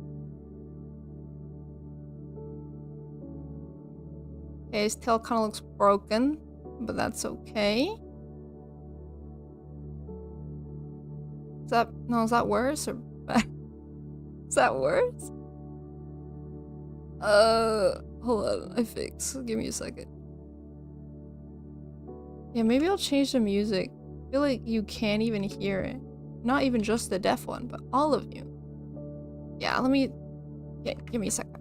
S1: Okay, his tail kind of looks broken, but that's okay. Is that worse or bad? Is that worse? Hold on, I fix. Give me a second. Yeah, maybe I'll change the music. I feel like you can't even hear it. Not even just the deaf one, but all of you. Yeah, give me a second.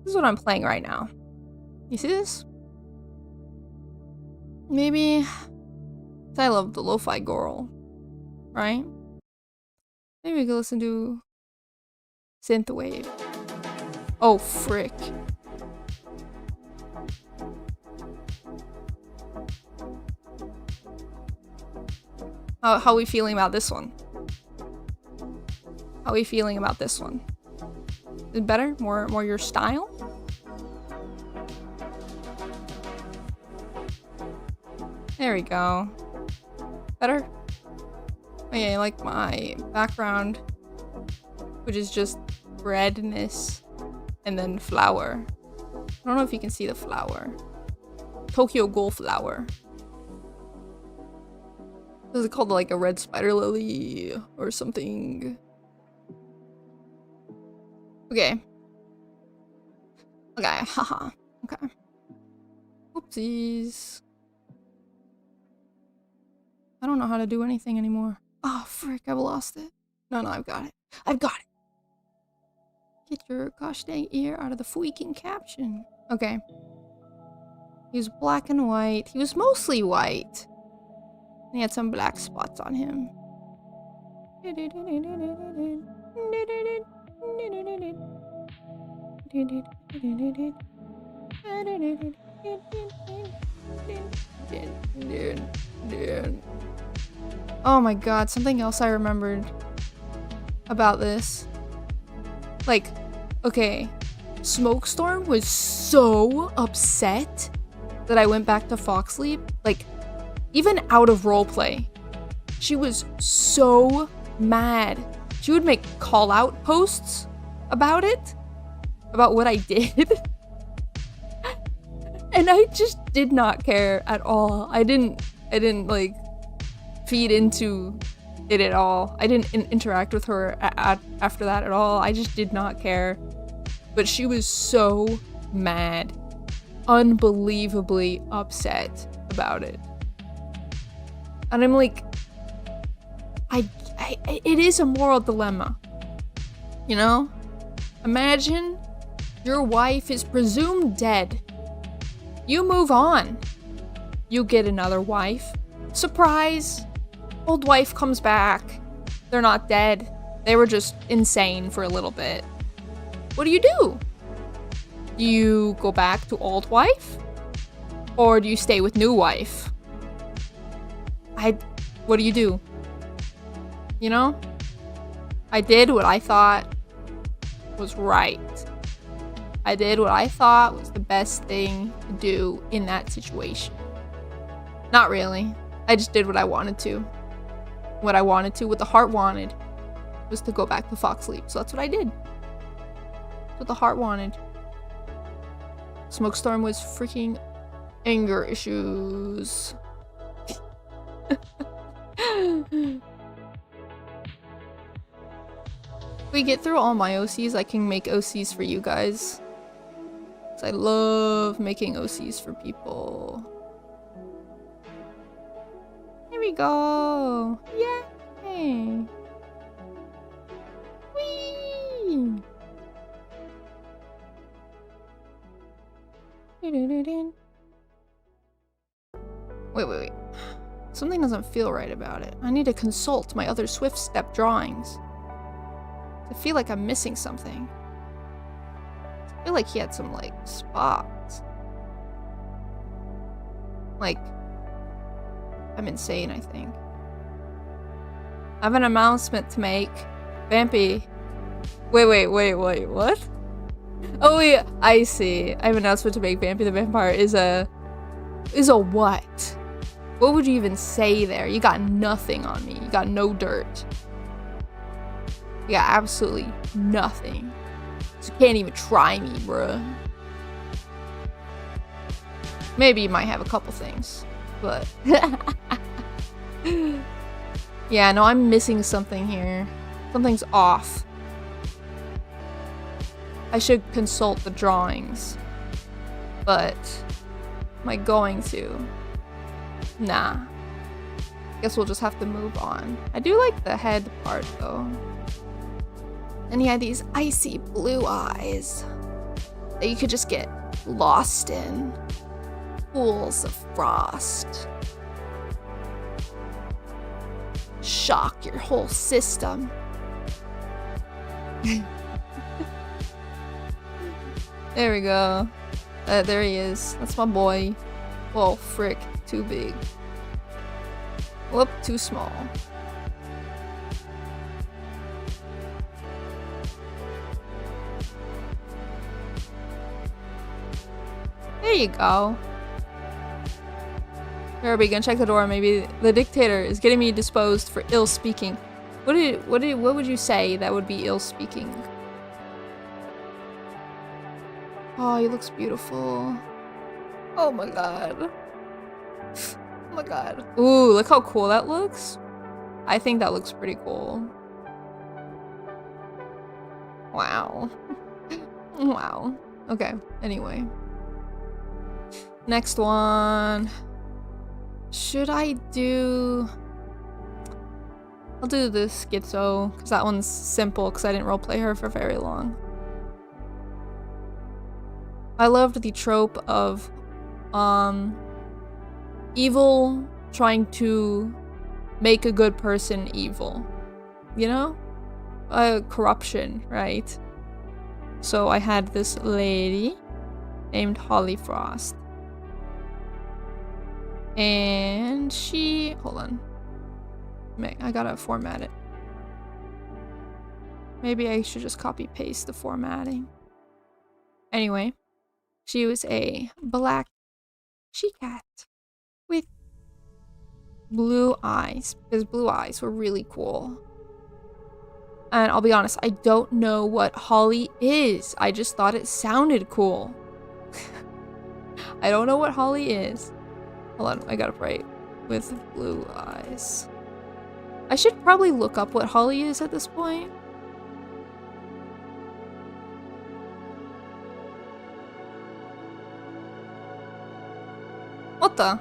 S1: This is what I'm playing right now. You see this? Maybe... I love the lo-fi girl. Right? Maybe we can listen to... Synthwave. Oh, frick. How are we feeling about this one? How are we feeling about this one? Is it better? More your style? There we go. Better? Oh yeah, I like my background, which is just redness and then flower. I don't know if you can see the flower. Tokyo Ghoul flower. Is it called like a red spider lily or something? Okay. Okay, haha. Okay. Oopsies. I don't know how to do anything anymore. Oh, frick, I've lost it. No, I've got it. I've got it. Get your gosh dang ear out of the freaking caption. Okay. He was black and white. He was mostly white. And he had some black spots on him. Oh my god, something else I remembered about this. Like, okay, Smokestorm was so upset that I went back to Foxleap. Like, even out of roleplay, she was so mad. She would make call-out posts about it, about what I did. And I just did not care at all. I didn't like feed into it at all. I didn't interact with her after that at all. I just did not care. But she was so mad, unbelievably upset about it. And I'm like, it is a moral dilemma, you know? Imagine your wife is presumed dead. You move on. You get another wife. Surprise! Old wife comes back. They're not dead. They were just insane for a little bit. What do? Do you go back to old wife? Or do you stay with new wife? What do you do? You know? I did what I thought was right. I did what I thought was the best thing to do in that situation. Not really. I just did what I wanted to. What I wanted to, what the heart wanted, was to go back to Fox Sleep. So that's what I did. That's what the heart wanted. Smokestorm was freaking anger issues. If we get through all my OCs, I can make OCs for you guys. Cause I love making OCs for people. Here we go. Yay! Whee! Wait. Something doesn't feel right about it. I need to consult my other Swift Step drawings. I feel like I'm missing something. I feel like he had some, like, spots. Like, I'm insane, I think. I have an announcement to make. Vampy. Wait, what? Oh yeah, I see. I have an announcement to make. Vampy the Vampire is a what? What would you even say there? You got nothing on me. You got no dirt. You got absolutely nothing. So you can't even try me, bruh. Maybe you might have a couple things, but yeah, no, I'm missing something here. Something's off. I should consult the drawings, but am I going to? Nah. Guess we'll just have to move on. I do like the head part though. And he had these icy blue eyes that you could just get lost in. Pools of frost. Shock your whole system. There we go. There he is. That's my boy. Whoa, frick. Too big. Whoop, too small. There you go. Here, we gonna check the door. Maybe the dictator is getting me disposed for ill speaking. What would you say that would be ill speaking? Oh, he looks beautiful. Oh my god. Oh my god. Ooh, look how cool that looks. I think that looks pretty cool. Wow. Wow. Okay, anyway. Next one. Should I do... I'll do the schizo, because that one's simple, because I didn't roleplay her for very long. I loved the trope of evil trying to make a good person evil. You know? Corruption, right? So I had this lady named Holly Frost. And she... Hold on. I gotta format it. Maybe I should just copy-paste the formatting. Anyway. She was a black she-cat with blue eyes, because blue eyes were really cool. And I'll be honest, I don't know what Holly is. I just thought it sounded cool. I don't know what Holly is. Hold on, I got it right. With blue eyes. I should probably look up what Holly is at this point. What the?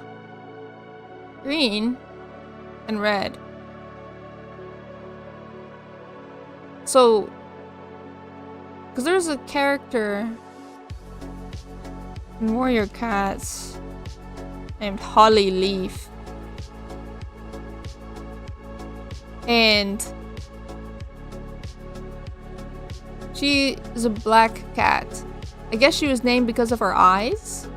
S1: Green and red. So, because there's a character in Warrior Cats named Holly Leaf. She is a black cat. I guess she was named because of her eyes.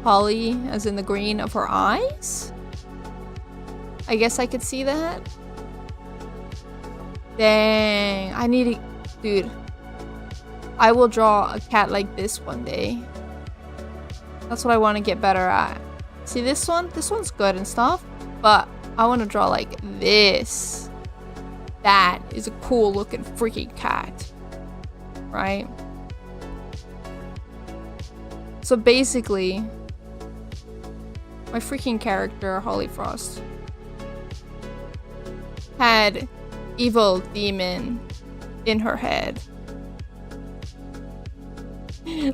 S1: Holly, as in the green of her eyes. I guess I could see that. Dang, I need to... Dude. I will draw a cat like this one day. That's what I want to get better at. See this one? This one's good and stuff. But I want to draw like this. That is a cool looking freaking cat. Right? So basically... my freaking character, Holly Frost, had evil demon in her head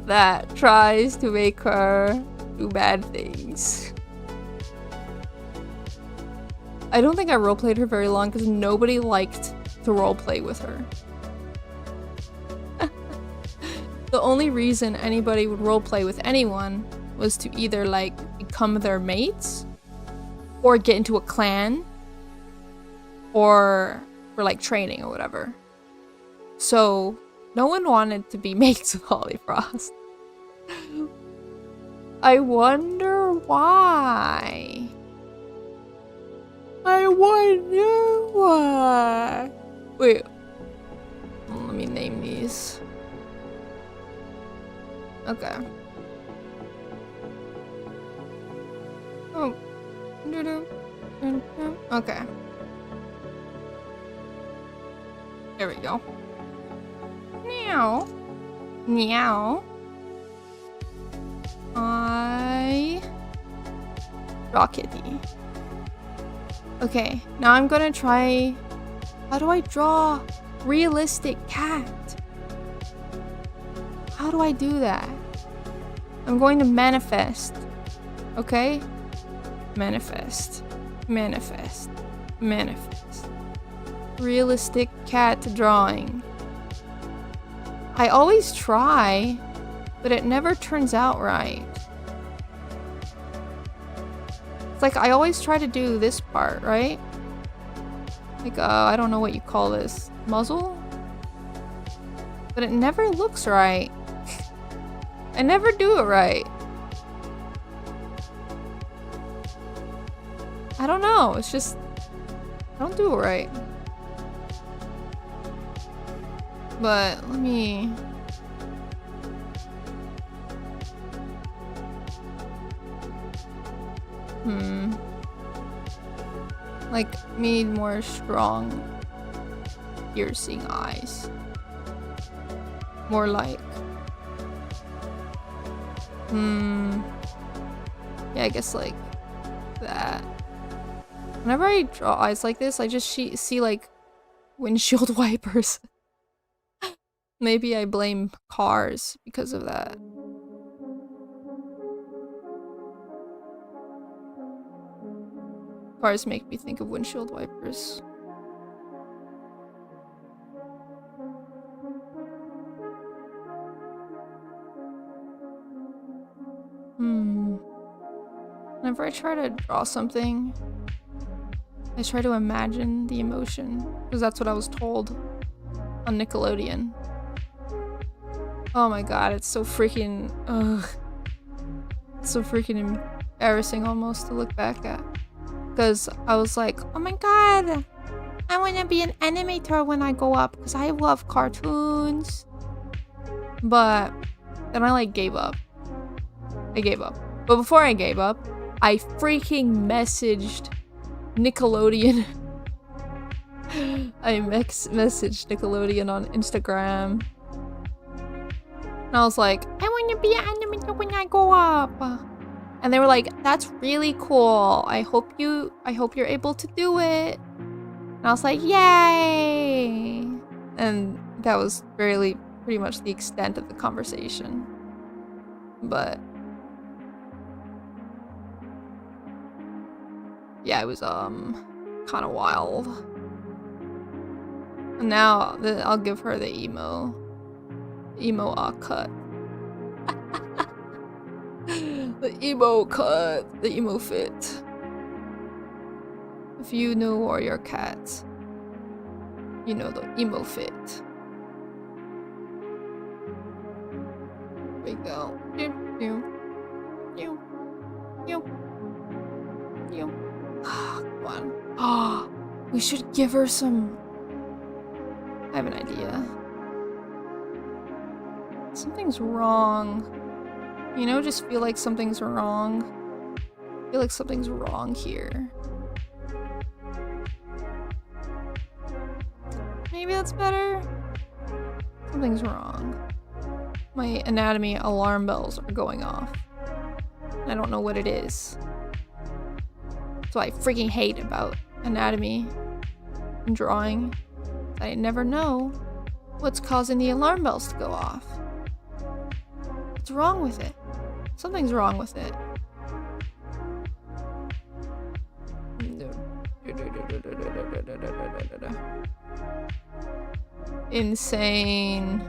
S1: that tries to make her do bad things. I don't think I roleplayed her very long because nobody liked to roleplay with her. The only reason anybody would roleplay with anyone was to either like become their mates or get into a clan or for like training or whatever. So no one wanted to be mates with Holly Frost. I wonder why. I wonder why. Wait. Let me name these. Okay. Oh. Okay. There we go. Meow. Meow. I draw kitty. Okay, now I'm gonna try... How do I draw realistic cat? How do I do that? I'm going to manifest. Okay? Manifest. Manifest. Manifest. Realistic cat drawing. I always try, but it never turns out right. It's like I always try to do this part, right? Like, I don't know what you call this. Muzzle? But it never looks right. I never do it right. I don't know, it's just... I don't do it right. But, let me... Like, need more strong, piercing eyes. More like... Yeah, I guess like that. Whenever I draw eyes like this, I just see like windshield wipers. Maybe I blame cars because of that. Cars make me think of windshield wipers. Whenever I try to draw something, I try to imagine the emotion, because that's what I was told on Nickelodeon. Oh my god, it's so freaking... Ugh. It's so freaking embarrassing almost to look back at. Because I was like, oh my god, I want to be an animator when I go up, because I love cartoons. But then I like gave up. I gave up. But before I gave up, I freaking messaged Nickelodeon. I messaged Nickelodeon on Instagram. And I was like, I want to be an animator when I go up. And they were like, that's really cool. I hope you're able to do it. And I was like, yay. And that was pretty much the extent of the conversation. But yeah, it was kind of wild. And now I'll give her the emo cut. The emo cut, the emo fit. If you know Warrior Cat, you know the emo fit. go. Come on. Oh, we should give her some. I have an idea. Something's wrong. You know, just feel like something's wrong. I feel like something's wrong here. Maybe that's better? Something's wrong. My anatomy alarm bells are going off. I don't know what it is. That's what I freaking hate about anatomy and drawing. I never know what's causing the alarm bells to go off. What's wrong with it? Something's wrong with it. Insane.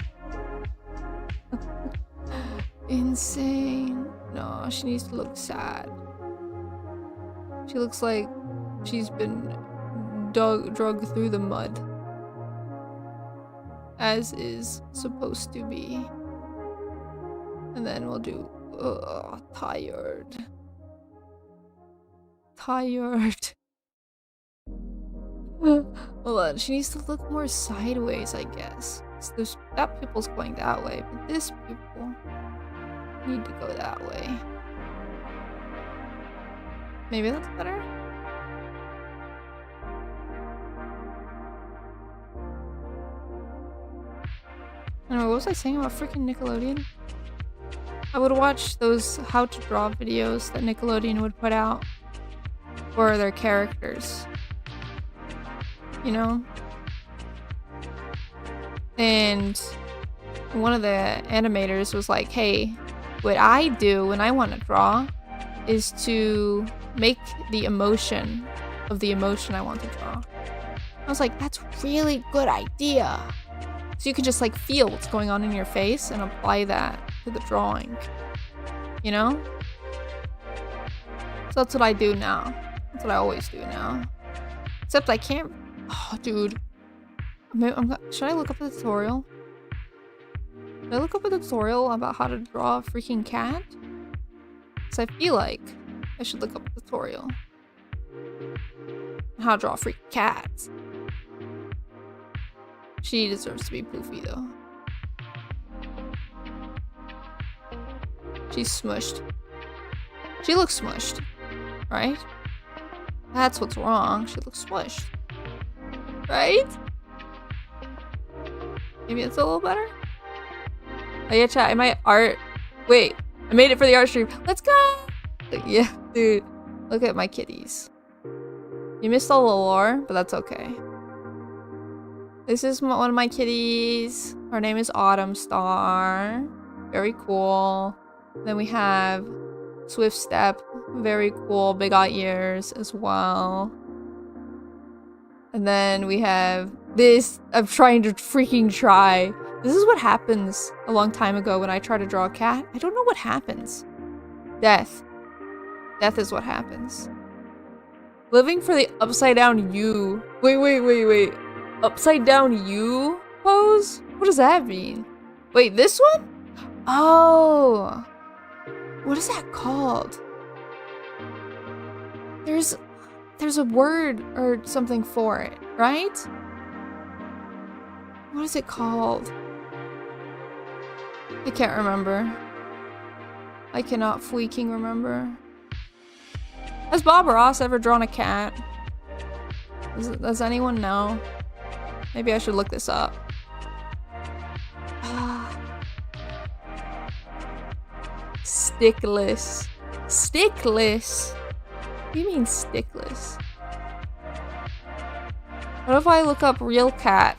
S1: Insane. No, she needs to look sad. She looks like she's been drugged through the mud. As is supposed to be. And then we'll do tired. Tired. Hold on, she needs to look more sideways, I guess. That pupil's going that way, but this pupil need to go that way. Maybe that's better? I don't know, what was I saying about freaking Nickelodeon? I would watch those how to draw videos that Nickelodeon would put out for their characters. You know? And one of the animators was like, hey, what I do when I want to draw is to make the emotion of the emotion I want to draw. I was like, that's a really good idea. So you can just like feel what's going on in your face and apply that to the drawing. You know? So that's what I do now. That's what I always do now. Except I can't. Oh, dude. Should I look up a tutorial? Should I look up a tutorial about how to draw a freaking cat? Because I feel like I should look up a tutorial on how to draw a freaking cat. She deserves to be poofy though. She's smushed. She looks smushed, right? That's what's wrong. She looks smushed. Right? Maybe it's a little better? Oh yeah, chat, I might art. Wait, I made it for the art stream. Let's go! Yeah, dude. Look at my kitties. You missed all the lore, but that's okay. This is one of my kitties. Her name is Autumn Star. Very cool. Then we have Swift Step. Very cool. Big eye ears as well. And then we have this. I'm trying to freaking try. This is what happens a long time ago when I try to draw a cat. I don't know what happens. Death. Death is what happens. Living for the upside down U. Wait. Upside down U pose? What does that mean? Wait, this one? Oh. What is that called? There's a word or something for it, right? What is it called? I can't remember. I cannot freaking remember. Has Bob Ross ever drawn a cat? Does anyone know? Maybe I should look this up. Stickless. Stickless? What do you mean stickless? What if I look up real cat?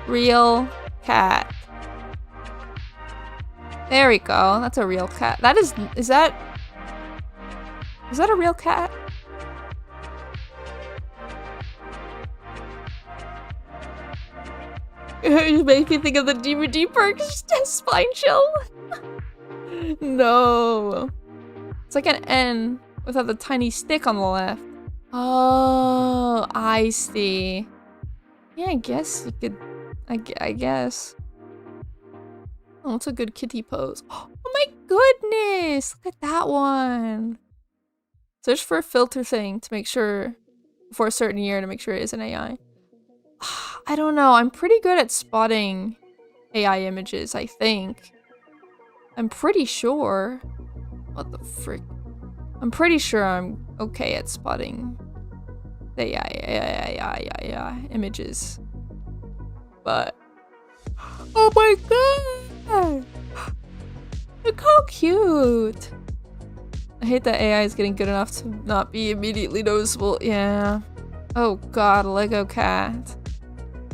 S1: Real cat. There we go. That's a real cat. That is that a real cat? You make me think of the DVD perks. Spine chill. No. It's like an N without the tiny stick on the left. Oh, I see. Yeah, I guess you could. I guess. Oh, it's a good kitty pose. Oh my goodness! Look at that one. Search for a filter thing to make sure, for a certain year to make sure it is an AI. I don't know. I'm pretty good at spotting AI images, I think. I'm pretty sure. What the frick? I'm pretty sure I'm okay at spotting the AI images. But oh my god! Look how cute! I hate that AI is getting good enough to not be immediately noticeable. Yeah. Oh god, a Lego cat.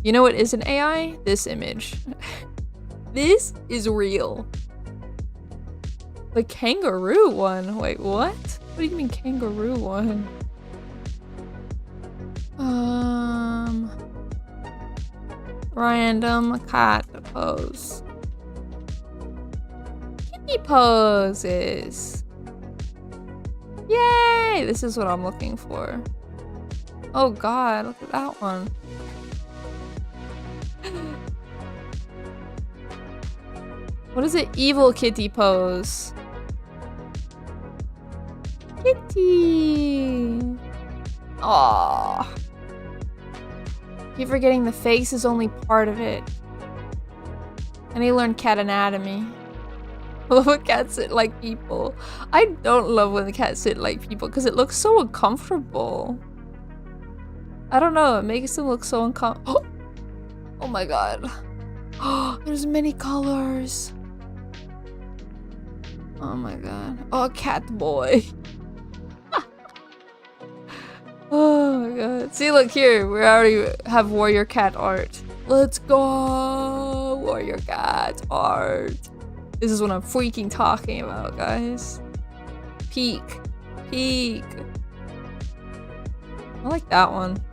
S1: You know what is an AI? This image. This is real. The kangaroo one. Wait, what? What do you mean kangaroo one? Random cat pose. Kitty poses. Yay! This is what I'm looking for. Oh god, look at that one. What is it? Evil kitty pose. Kitty. Aww. Keep forgetting the face is only part of it. I need to learn cat anatomy. I love when cats sit like people. I don't love when the cats sit like people because it looks so uncomfortable. I don't know, it makes them look so uncomfortable. Oh my god. Oh, there's many colors. Oh my god. Oh, cat boy. Oh my god. See, look here. We already have warrior cat art. Let's go! Warrior cat art. This is what I'm freaking talking about, guys. Peak. Peak. I like that one.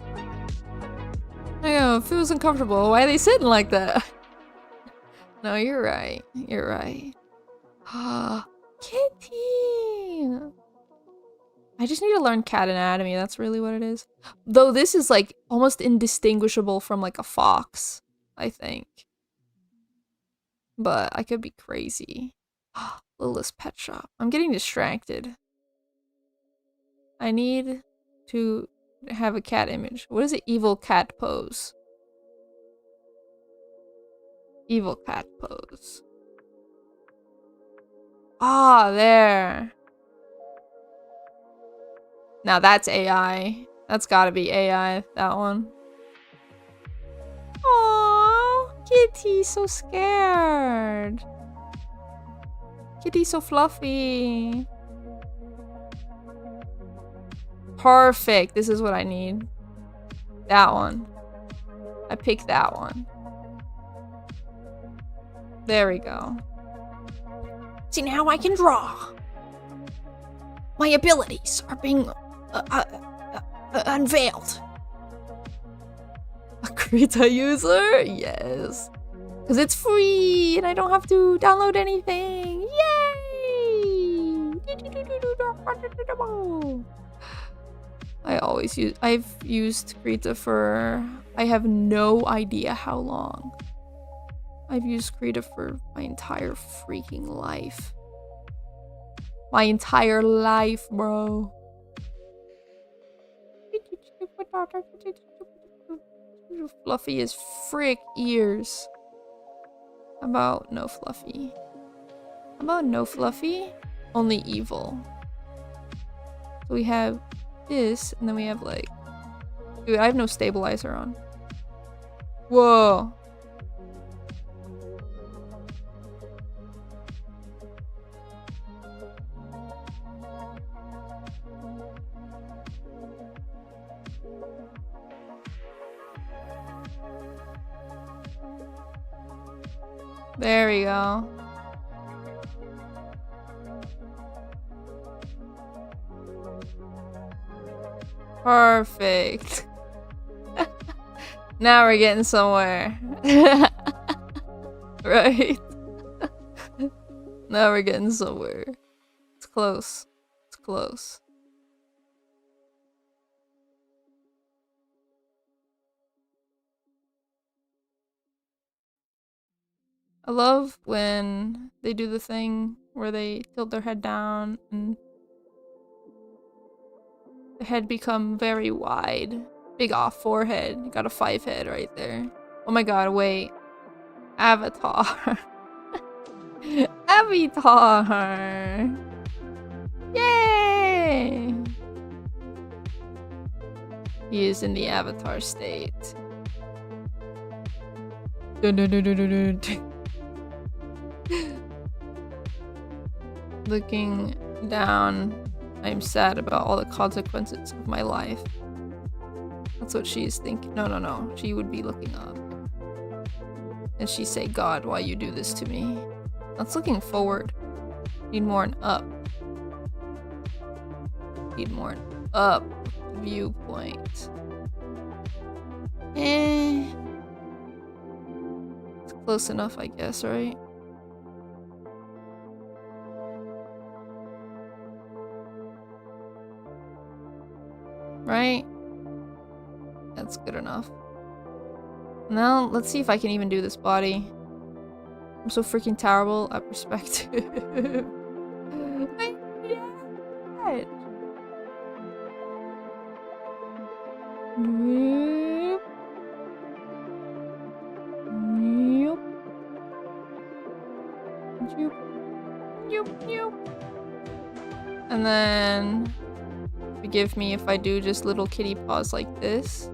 S1: I know, it feels uncomfortable. Why are they sitting like that? No, you're right. You're right. Ah, kitty! I just need to learn cat anatomy. That's really what it is. Though this is like almost indistinguishable from like a fox, I think. But I could be crazy. Littlest pet shop. I'm getting distracted. I need to have a cat image. What is it? Evil cat pose. Evil cat pose. Ah, there. Now that's AI. That's gotta be AI, that one. Aww, Kitty, so scared. Kitty, so fluffy. Perfect. This is what I need. That one. I picked that one. There we go. See, now I can draw. My abilities are being unveiled. A Krita user? Yes. Because it's free and I don't have to download anything. Yay! I've used Krita for, I have no idea how long. I've used Krita for my entire freaking life. My entire life, bro. Fluffy as frick ears. How about no Fluffy? How about no Fluffy? Only evil. So we have this, and then we have like... Dude, I have no stabilizer on. Whoa. There we go. Perfect. Now we're getting somewhere. Right? Now we're getting somewhere. It's close. It's close. I love when they do the thing where they tilt their head down and the head become very wide. Big off forehead. Got a 5 head right there. Oh my god, wait. Avatar. Avatar! Yay! He is in the Avatar state. Dun, dun, dun, dun, dun, dun. Looking down, I'm sad about all the consequences of my life. That's what she's thinking. No, no, no. She would be looking up. And she say, God, why you do this to me? That's looking forward. Need more an up. Need more an up viewpoint. It's close enough, I guess, right? Right? That's good enough. Now, let's see if I can even do this body. I'm so freaking terrible at perspective. I did it. Nope. Nope. Nope. Nope. Nope. And then, forgive me if I do just little kitty paws like this.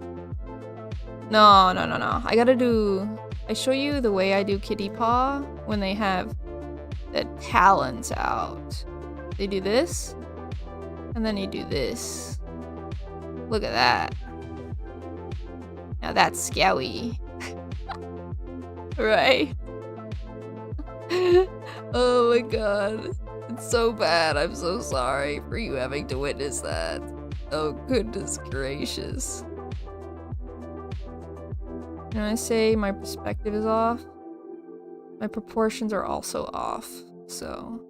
S1: No, no, no, no. I show you the way I do kitty paw when they have the talons out. They do this, and then you do this. Look at that. Now that's scary. Right? Oh my god. It's so bad. I'm so sorry for you having to witness that. Oh goodness gracious. When I say my perspective is off, my proportions are also off, so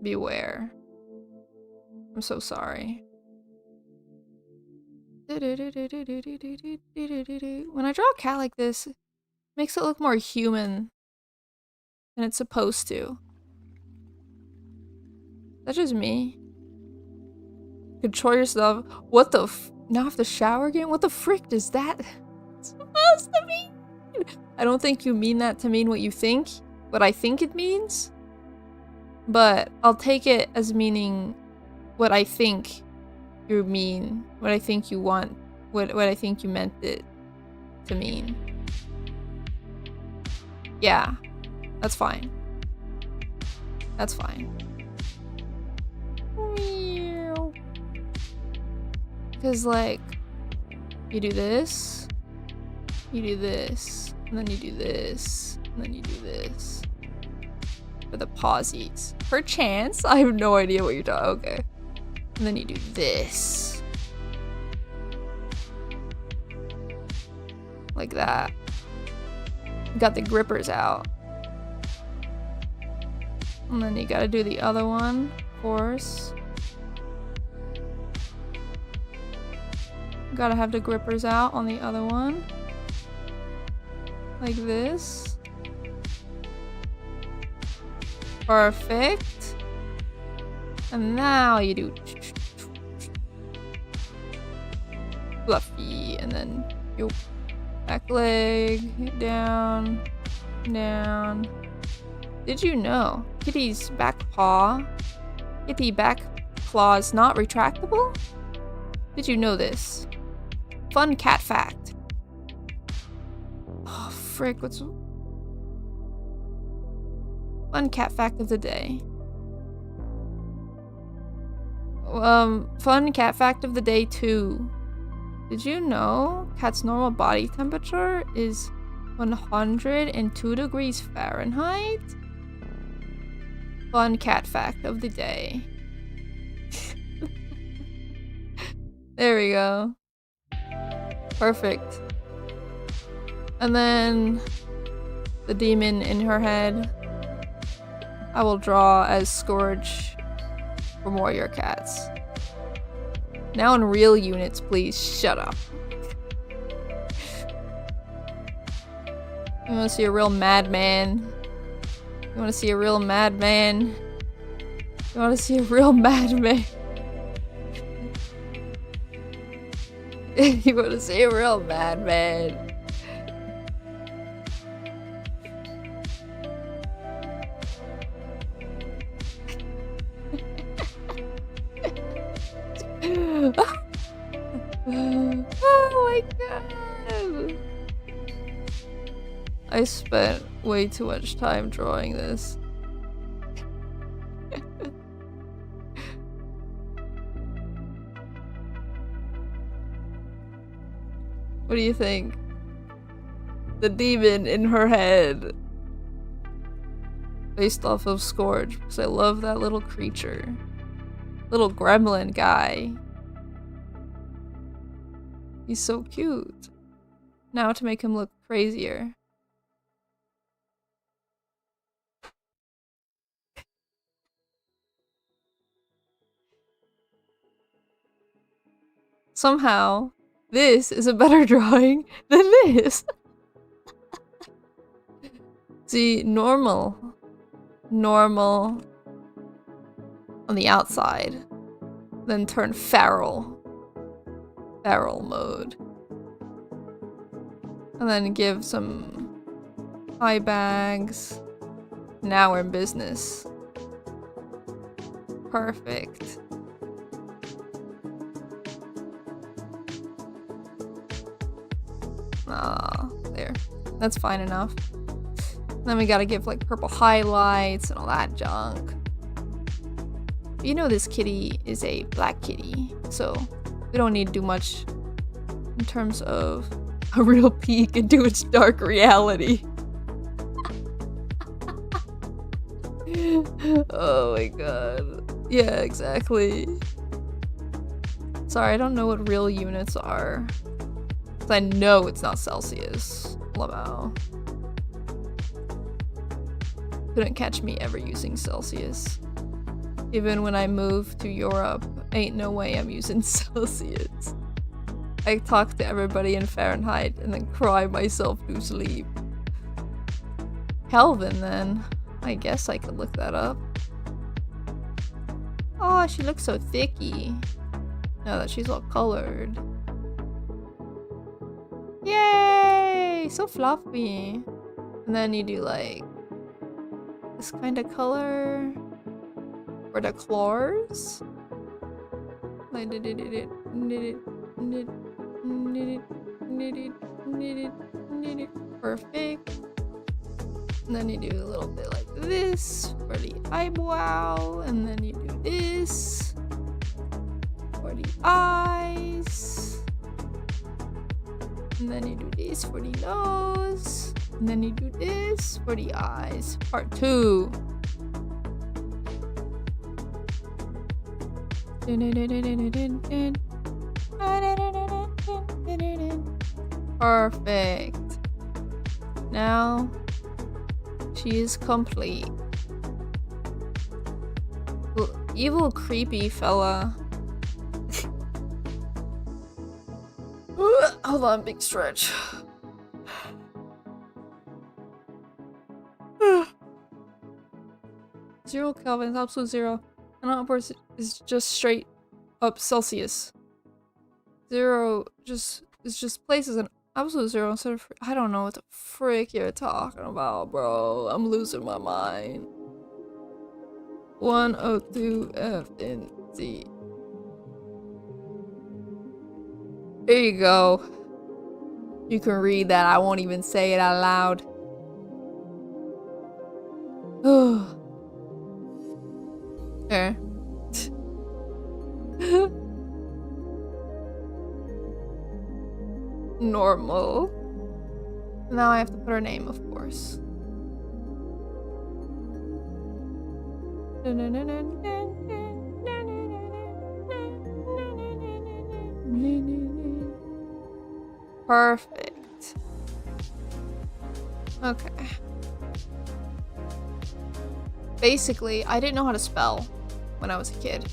S1: beware. I'm so sorry. When I draw a cat like this, it makes it look more human than it's supposed to. That's just me. Control yourself. What the f- Now I have to shower again? What the frick does that supposed to mean? I don't think you mean that to mean what you think, what I think it means. But I'll take it as meaning what I think you mean, what I think you want, what I think you meant it to mean. Yeah, that's fine. That's fine. Because, like, you do this, and then you do this, and then you do this. For the pausies. Perchance? I have no idea what you're talking. Okay. And then you do this. Like that. You got the grippers out. And then you gotta do the other one, of course. Gotta have the grippers out on the other one. Like this. Perfect. And now you do fluffy, and then you back leg, down, down. Did you know Kitty's back paw, Kitty back claw is not retractable? Did you know this? Fun cat fact. Oh, frick, what's... Fun cat fact of the day. Fun cat fact of the day 2. Did you know cat's normal body temperature is 102 degrees Fahrenheit? Fun cat fact of the day. There we go. Perfect. And then the demon in her head, I will draw as Scourge from Warrior Cats. Now in real units, please shut up. You wanna see a real madman? You wanna see a real madman? You wanna see a real madman? You wanna see a real madman? Oh my god! I spent way too much time drawing this. What do you think? The demon in her head. Based off of Scourge, because I love that little creature. Little gremlin guy. He's so cute. Now to make him look crazier. Somehow, this is a better drawing than this. See, normal on the outside, then turn feral mode, and then give some eye bags. Now we're in business. Perfect. There. That's fine enough. Then we gotta give like purple highlights and all that junk. You know this kitty is a black kitty, so we don't need to do much in terms of a real peek into its dark reality. Oh my god. Yeah, exactly. Sorry, I don't know what real units are. I know it's not Celsius. Lamau. Couldn't catch me ever using Celsius. Even when I moved to Europe, ain't no way I'm using Celsius. I talk to everybody in Fahrenheit and then cry myself to sleep. Kelvin then. I guess I could look that up. Oh, she looks so thicky. Now that she's all colored. Yay! So fluffy. And then you do like this kind of color for the claws. Like perfect. And then you do a little bit like this for the eyebrow, and then you do this for the eyes. And then you do this for the nose. And then you do this for the eyes. Part 2. Perfect. Now she is complete. Evil, creepy fella. Hold on, big stretch. Zero Kelvin is absolute zero. And upwards is just straight up Celsius. Zero is just places an absolute zero instead of. I don't know what the frick you're talking about, bro. I'm losing my mind. 102 F and Z. Here you go. You can read that. I won't even say it out loud. There. Normal. Now I have to put her name, of course. Perfect. Okay. Basically, I didn't know how to spell when I was a kid.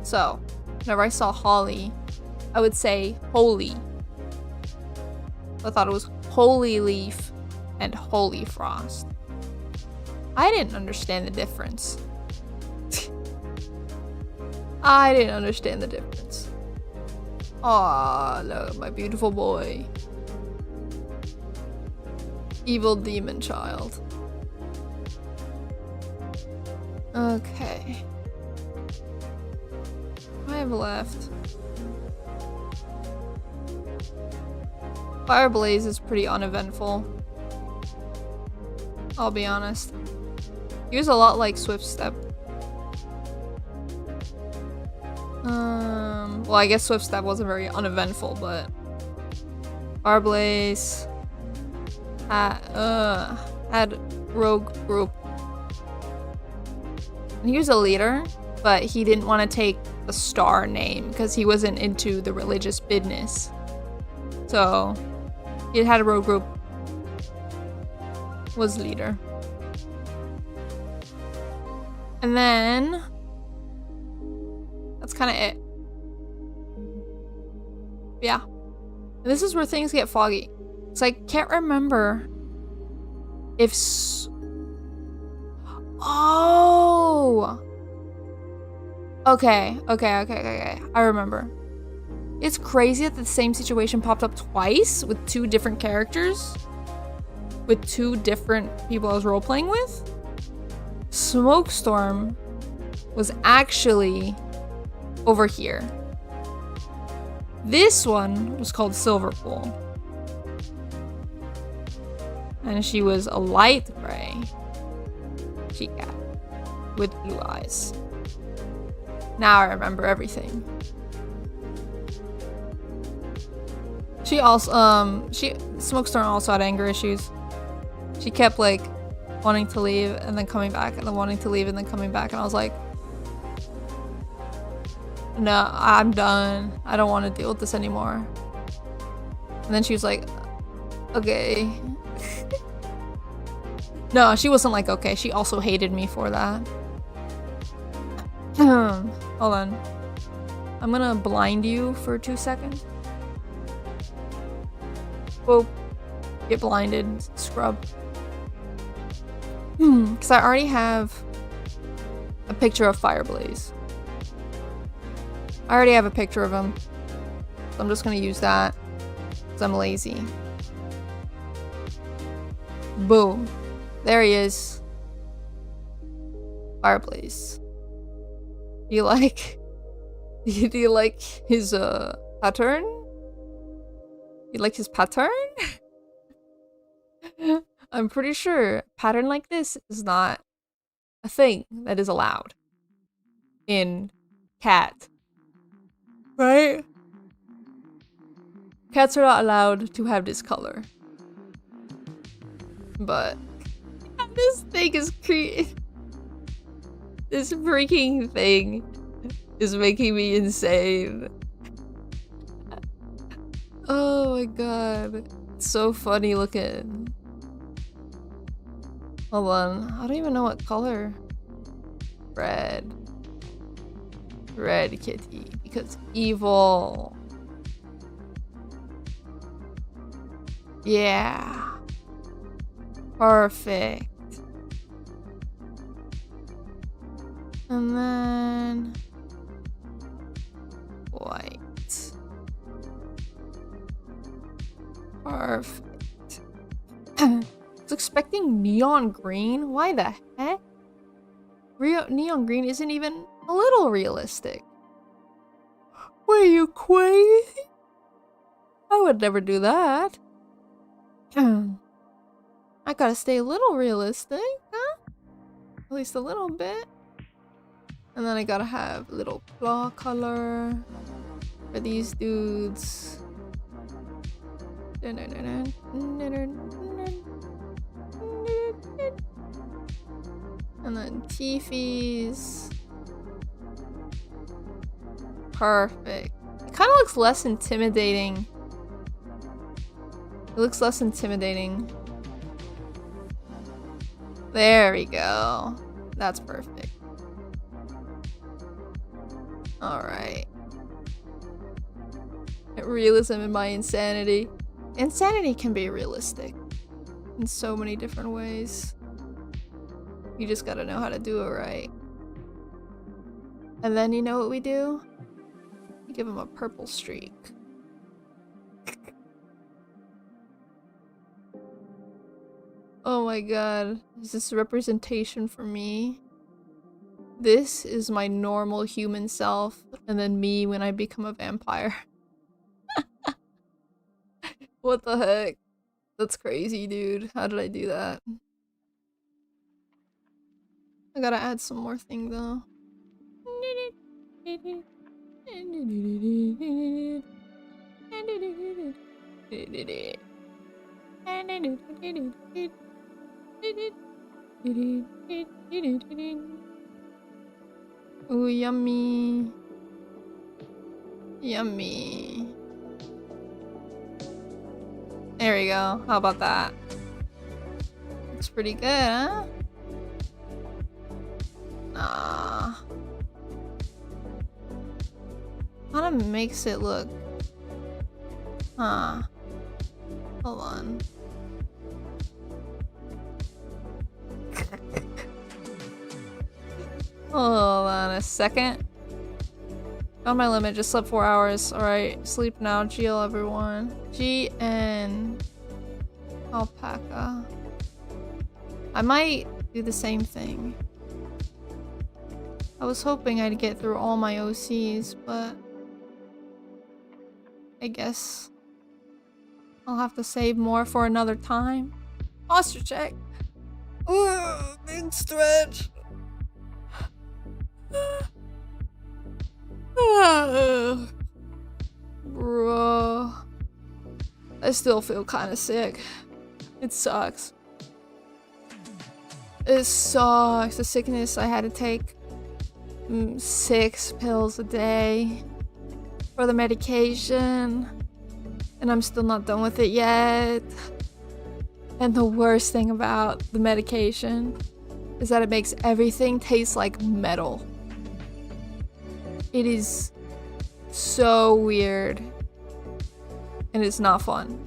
S1: So, whenever I saw Holly, I would say holy. I thought it was Holy Leaf and Holy Frost. I didn't understand the difference. I didn't understand the difference. Aw, look, my beautiful boy. Evil demon child. Okay. What do I have left? Fireblaze is pretty uneventful. I'll be honest. He was a lot like Swift Step. Well, I guess Swift Step wasn't very uneventful, but Fireblaze had Rogue Group. He was a leader, but he didn't want to take the star name because he wasn't into the religious business. So he had a Rogue Group. Was leader. And then that's kind of it. Yeah. And this is where things get foggy. So I can't remember if oh. Okay. I remember. It's crazy that the same situation popped up twice with two different characters. With two different people I was role-playing with. Smokestorm was actually over here. This one was called Silverpool. And she was a light gray she cat with blue eyes. Now I remember everything. She also, Smokestorm also had anger issues. She kept like wanting to leave and then coming back and then wanting to leave and then coming back, and I was like, no, I'm done. I don't want to deal with this anymore. And then she was like, okay. No, she wasn't like, okay. She also hated me for that. Hold on. I'm gonna blind you for 2 seconds. Whoa. Get blinded, scrub. Because I already have a picture of Fireblaze. I already have a picture of him. So I'm just gonna use that. Because I'm lazy. Boom. There he is. Fireblaze. Do you like his pattern? You like his pattern? I'm pretty sure a pattern like this is not a thing that is allowed in cat. Right? Cats are not allowed to have this color. But this thing is this freaking thing is making me insane. Oh my god. It's so funny looking. Hold on. I don't even know what color. Red. Red kitty. Because evil. Yeah. Perfect. And then white. Perfect. I was expecting neon green. Why the heck? Neon green isn't even a little realistic. What are you, crazy? I would never do that. I gotta stay a little realistic, huh? At least a little bit. And then I gotta have a little claw color for these dudes. And then Tiffy's. Perfect. It kind of looks less intimidating. It looks less intimidating. There we go. That's perfect. Alright. Realism in my insanity. Insanity can be realistic in so many different ways. You just gotta know how to do it right. And then you know what we do? We give him a purple streak. Oh my god. Is this a representation for me? This is my normal human self, and then me when I become a vampire. What the heck? That's crazy, dude. How did I do that? I gotta add some more thing though. Ooh, yummy. Yummy. There we go. How about that? Looks pretty good, huh? Nah. Kinda makes it look... Huh. Hold on. Hold on a second. On my limit, just slept 4 hours. Alright, sleep now. GL everyone. GN. Alpaca. I might do the same thing. I was hoping I'd get through all my OCs, but I guess I'll have to save more for another time. Posture check. Ooh, big stretch. Bro. I still feel kind of sick. It sucks. It sucks. The sickness I had to take 6 pills a day for the medication, and I'm still not done with it yet. And the worst thing about the medication is that it makes everything taste like metal. It is so weird, and it's not fun.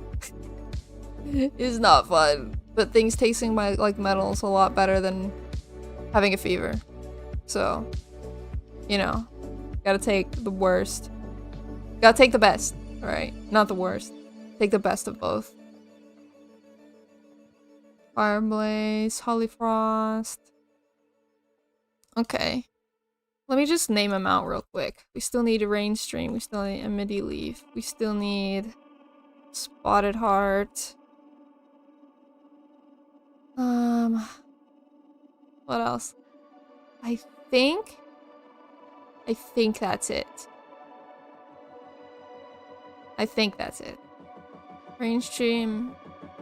S1: It's not fun, but things tasting like metal is a lot better than having a fever. So, you know, gotta take the worst. Gotta take the best, alright? Not the worst. Take the best of both. Fireblaze, Holyfrost. Okay. Let me just name them out real quick. We still need a Rainstream. We still need a Midi Leaf. We still need Spotted Heart. What else? I think that's it. I think that's it. Rainstream,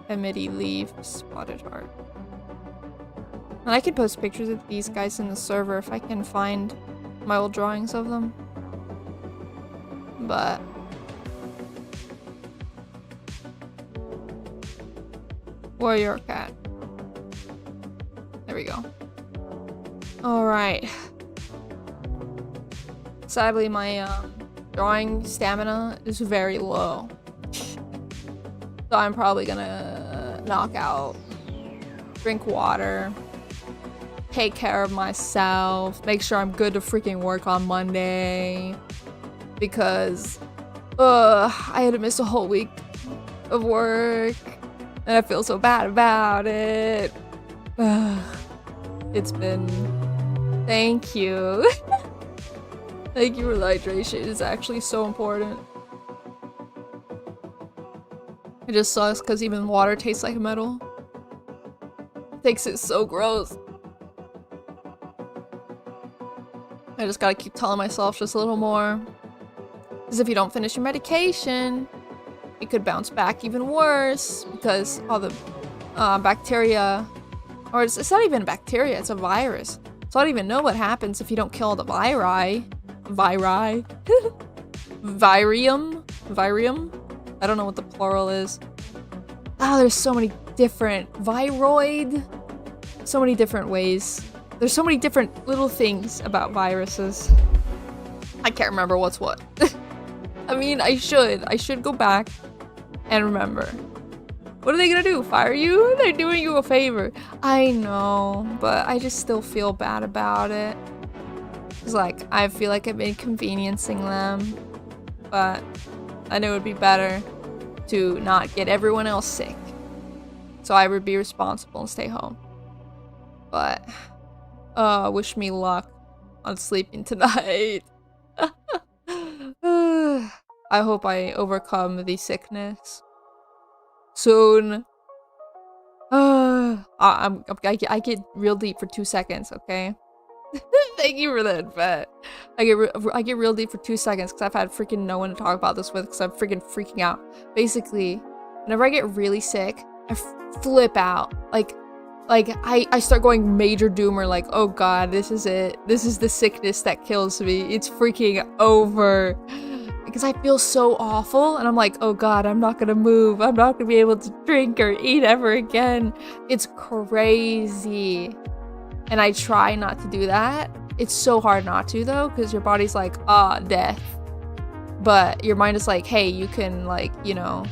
S1: Midi Leaf, Spotted Heart. And I could post pictures of these guys in the server if I can find my old drawings of them. But Warrior Cat. There we go. Alright. Sadly, my drawing stamina is very low. So I'm probably gonna knock out, drink water, take care of myself, make sure I'm good to freaking work on Monday. Because, I had to miss a whole week of work. And I feel so bad about it. It's been... Thank you. Thank you for the hydration. It's actually so important. It just sucks because even water tastes like metal. It makes it so gross. I just gotta keep telling myself just a little more. Because if you don't finish your medication, it could bounce back even worse. Because all the bacteria... Or it's not even bacteria, it's a virus. So I don't even know what happens if you don't kill all the viri. Virium? Virium? I don't know what the plural is. Oh, there's so many different... Viroid? So many different ways. There's so many different little things about viruses. I can't remember what's what. I mean, I should go back And remember, what are they gonna do? Fire you? They're doing you a favor. I know, but I just still feel bad about it. It's like, I feel like I'm inconveniencing them, but I know it would be better to not get everyone else sick. So I would be responsible and stay home. But, wish me luck on sleeping tonight. I hope I overcome the sickness soon. I get real deep for 2 seconds, okay? Thank you for that, but I get real deep for 2 seconds because I've had freaking no one to talk about this with because I'm freaking out. Basically, whenever I get really sick, I flip out. Like I start going major doomer, like, oh god, this is it. This is the sickness that kills me. It's freaking over. Because I feel so awful, and I'm like, oh god, I'm not gonna move. I'm not gonna be able to drink or eat ever again. It's crazy. And I try not to do that. It's so hard not to, though, because your body's like, death. But your mind is like, hey, you can, like, you know,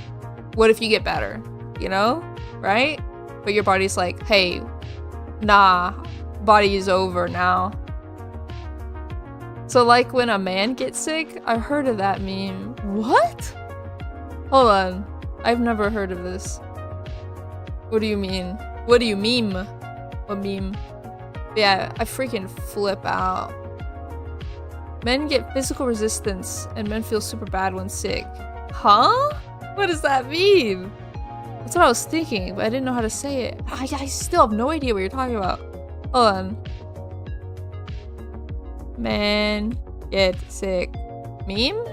S1: what if you get better? You know? Right? But your body's like, hey, nah, body is over now. So like when a man gets sick, I heard of that meme. What? Hold on. I've never heard of this. What do you mean? What do you meme? What meme? Yeah, I freaking flip out. Men get physical resistance and men feel super bad when sick. Huh? What does that mean? That's what I was thinking, but I didn't know how to say it. I still have no idea what you're talking about. Hold on. Men get sick. Meme?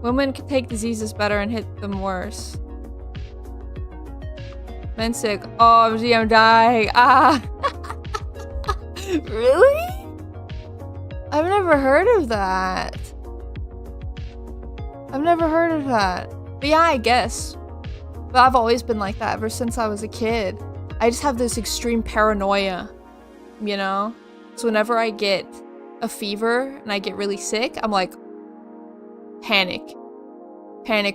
S1: Women can take diseases better and hit them worse. Men sick. Oh, I'm dying. Ah. Really? I've never heard of that. I've never heard of that. But yeah, I guess. But I've always been like that ever since I was a kid. I just have this extreme paranoia, you know? So whenever I get a fever and I get really sick, I'm like, panic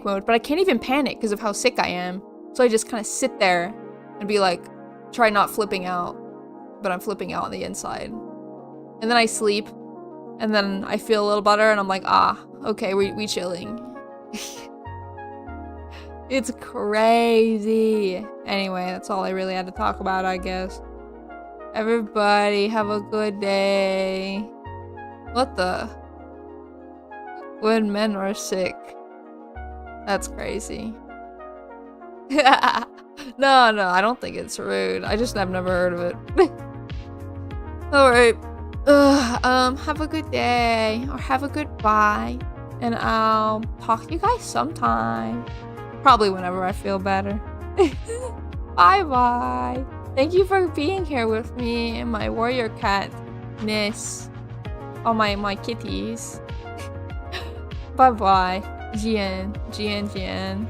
S1: mode. But I can't even panic because of how sick I am. So I just kind of sit there and be like, try not flipping out. But I'm flipping out on the inside. And then I sleep. And then I feel a little better and I'm like, okay, we chilling. It's crazy. Anyway, that's all I really had to talk about, I guess. Everybody, have a good day. What the? When men are sick. That's crazy. No, I don't think it's rude. I just have never heard of it. Alright. Have a good day. Or have a good bye. And I'll talk to you guys sometime. Probably whenever I feel better. Bye-bye. Thank you for being here with me and my warrior cat-ness. All my kitties. Bye-bye. Jian.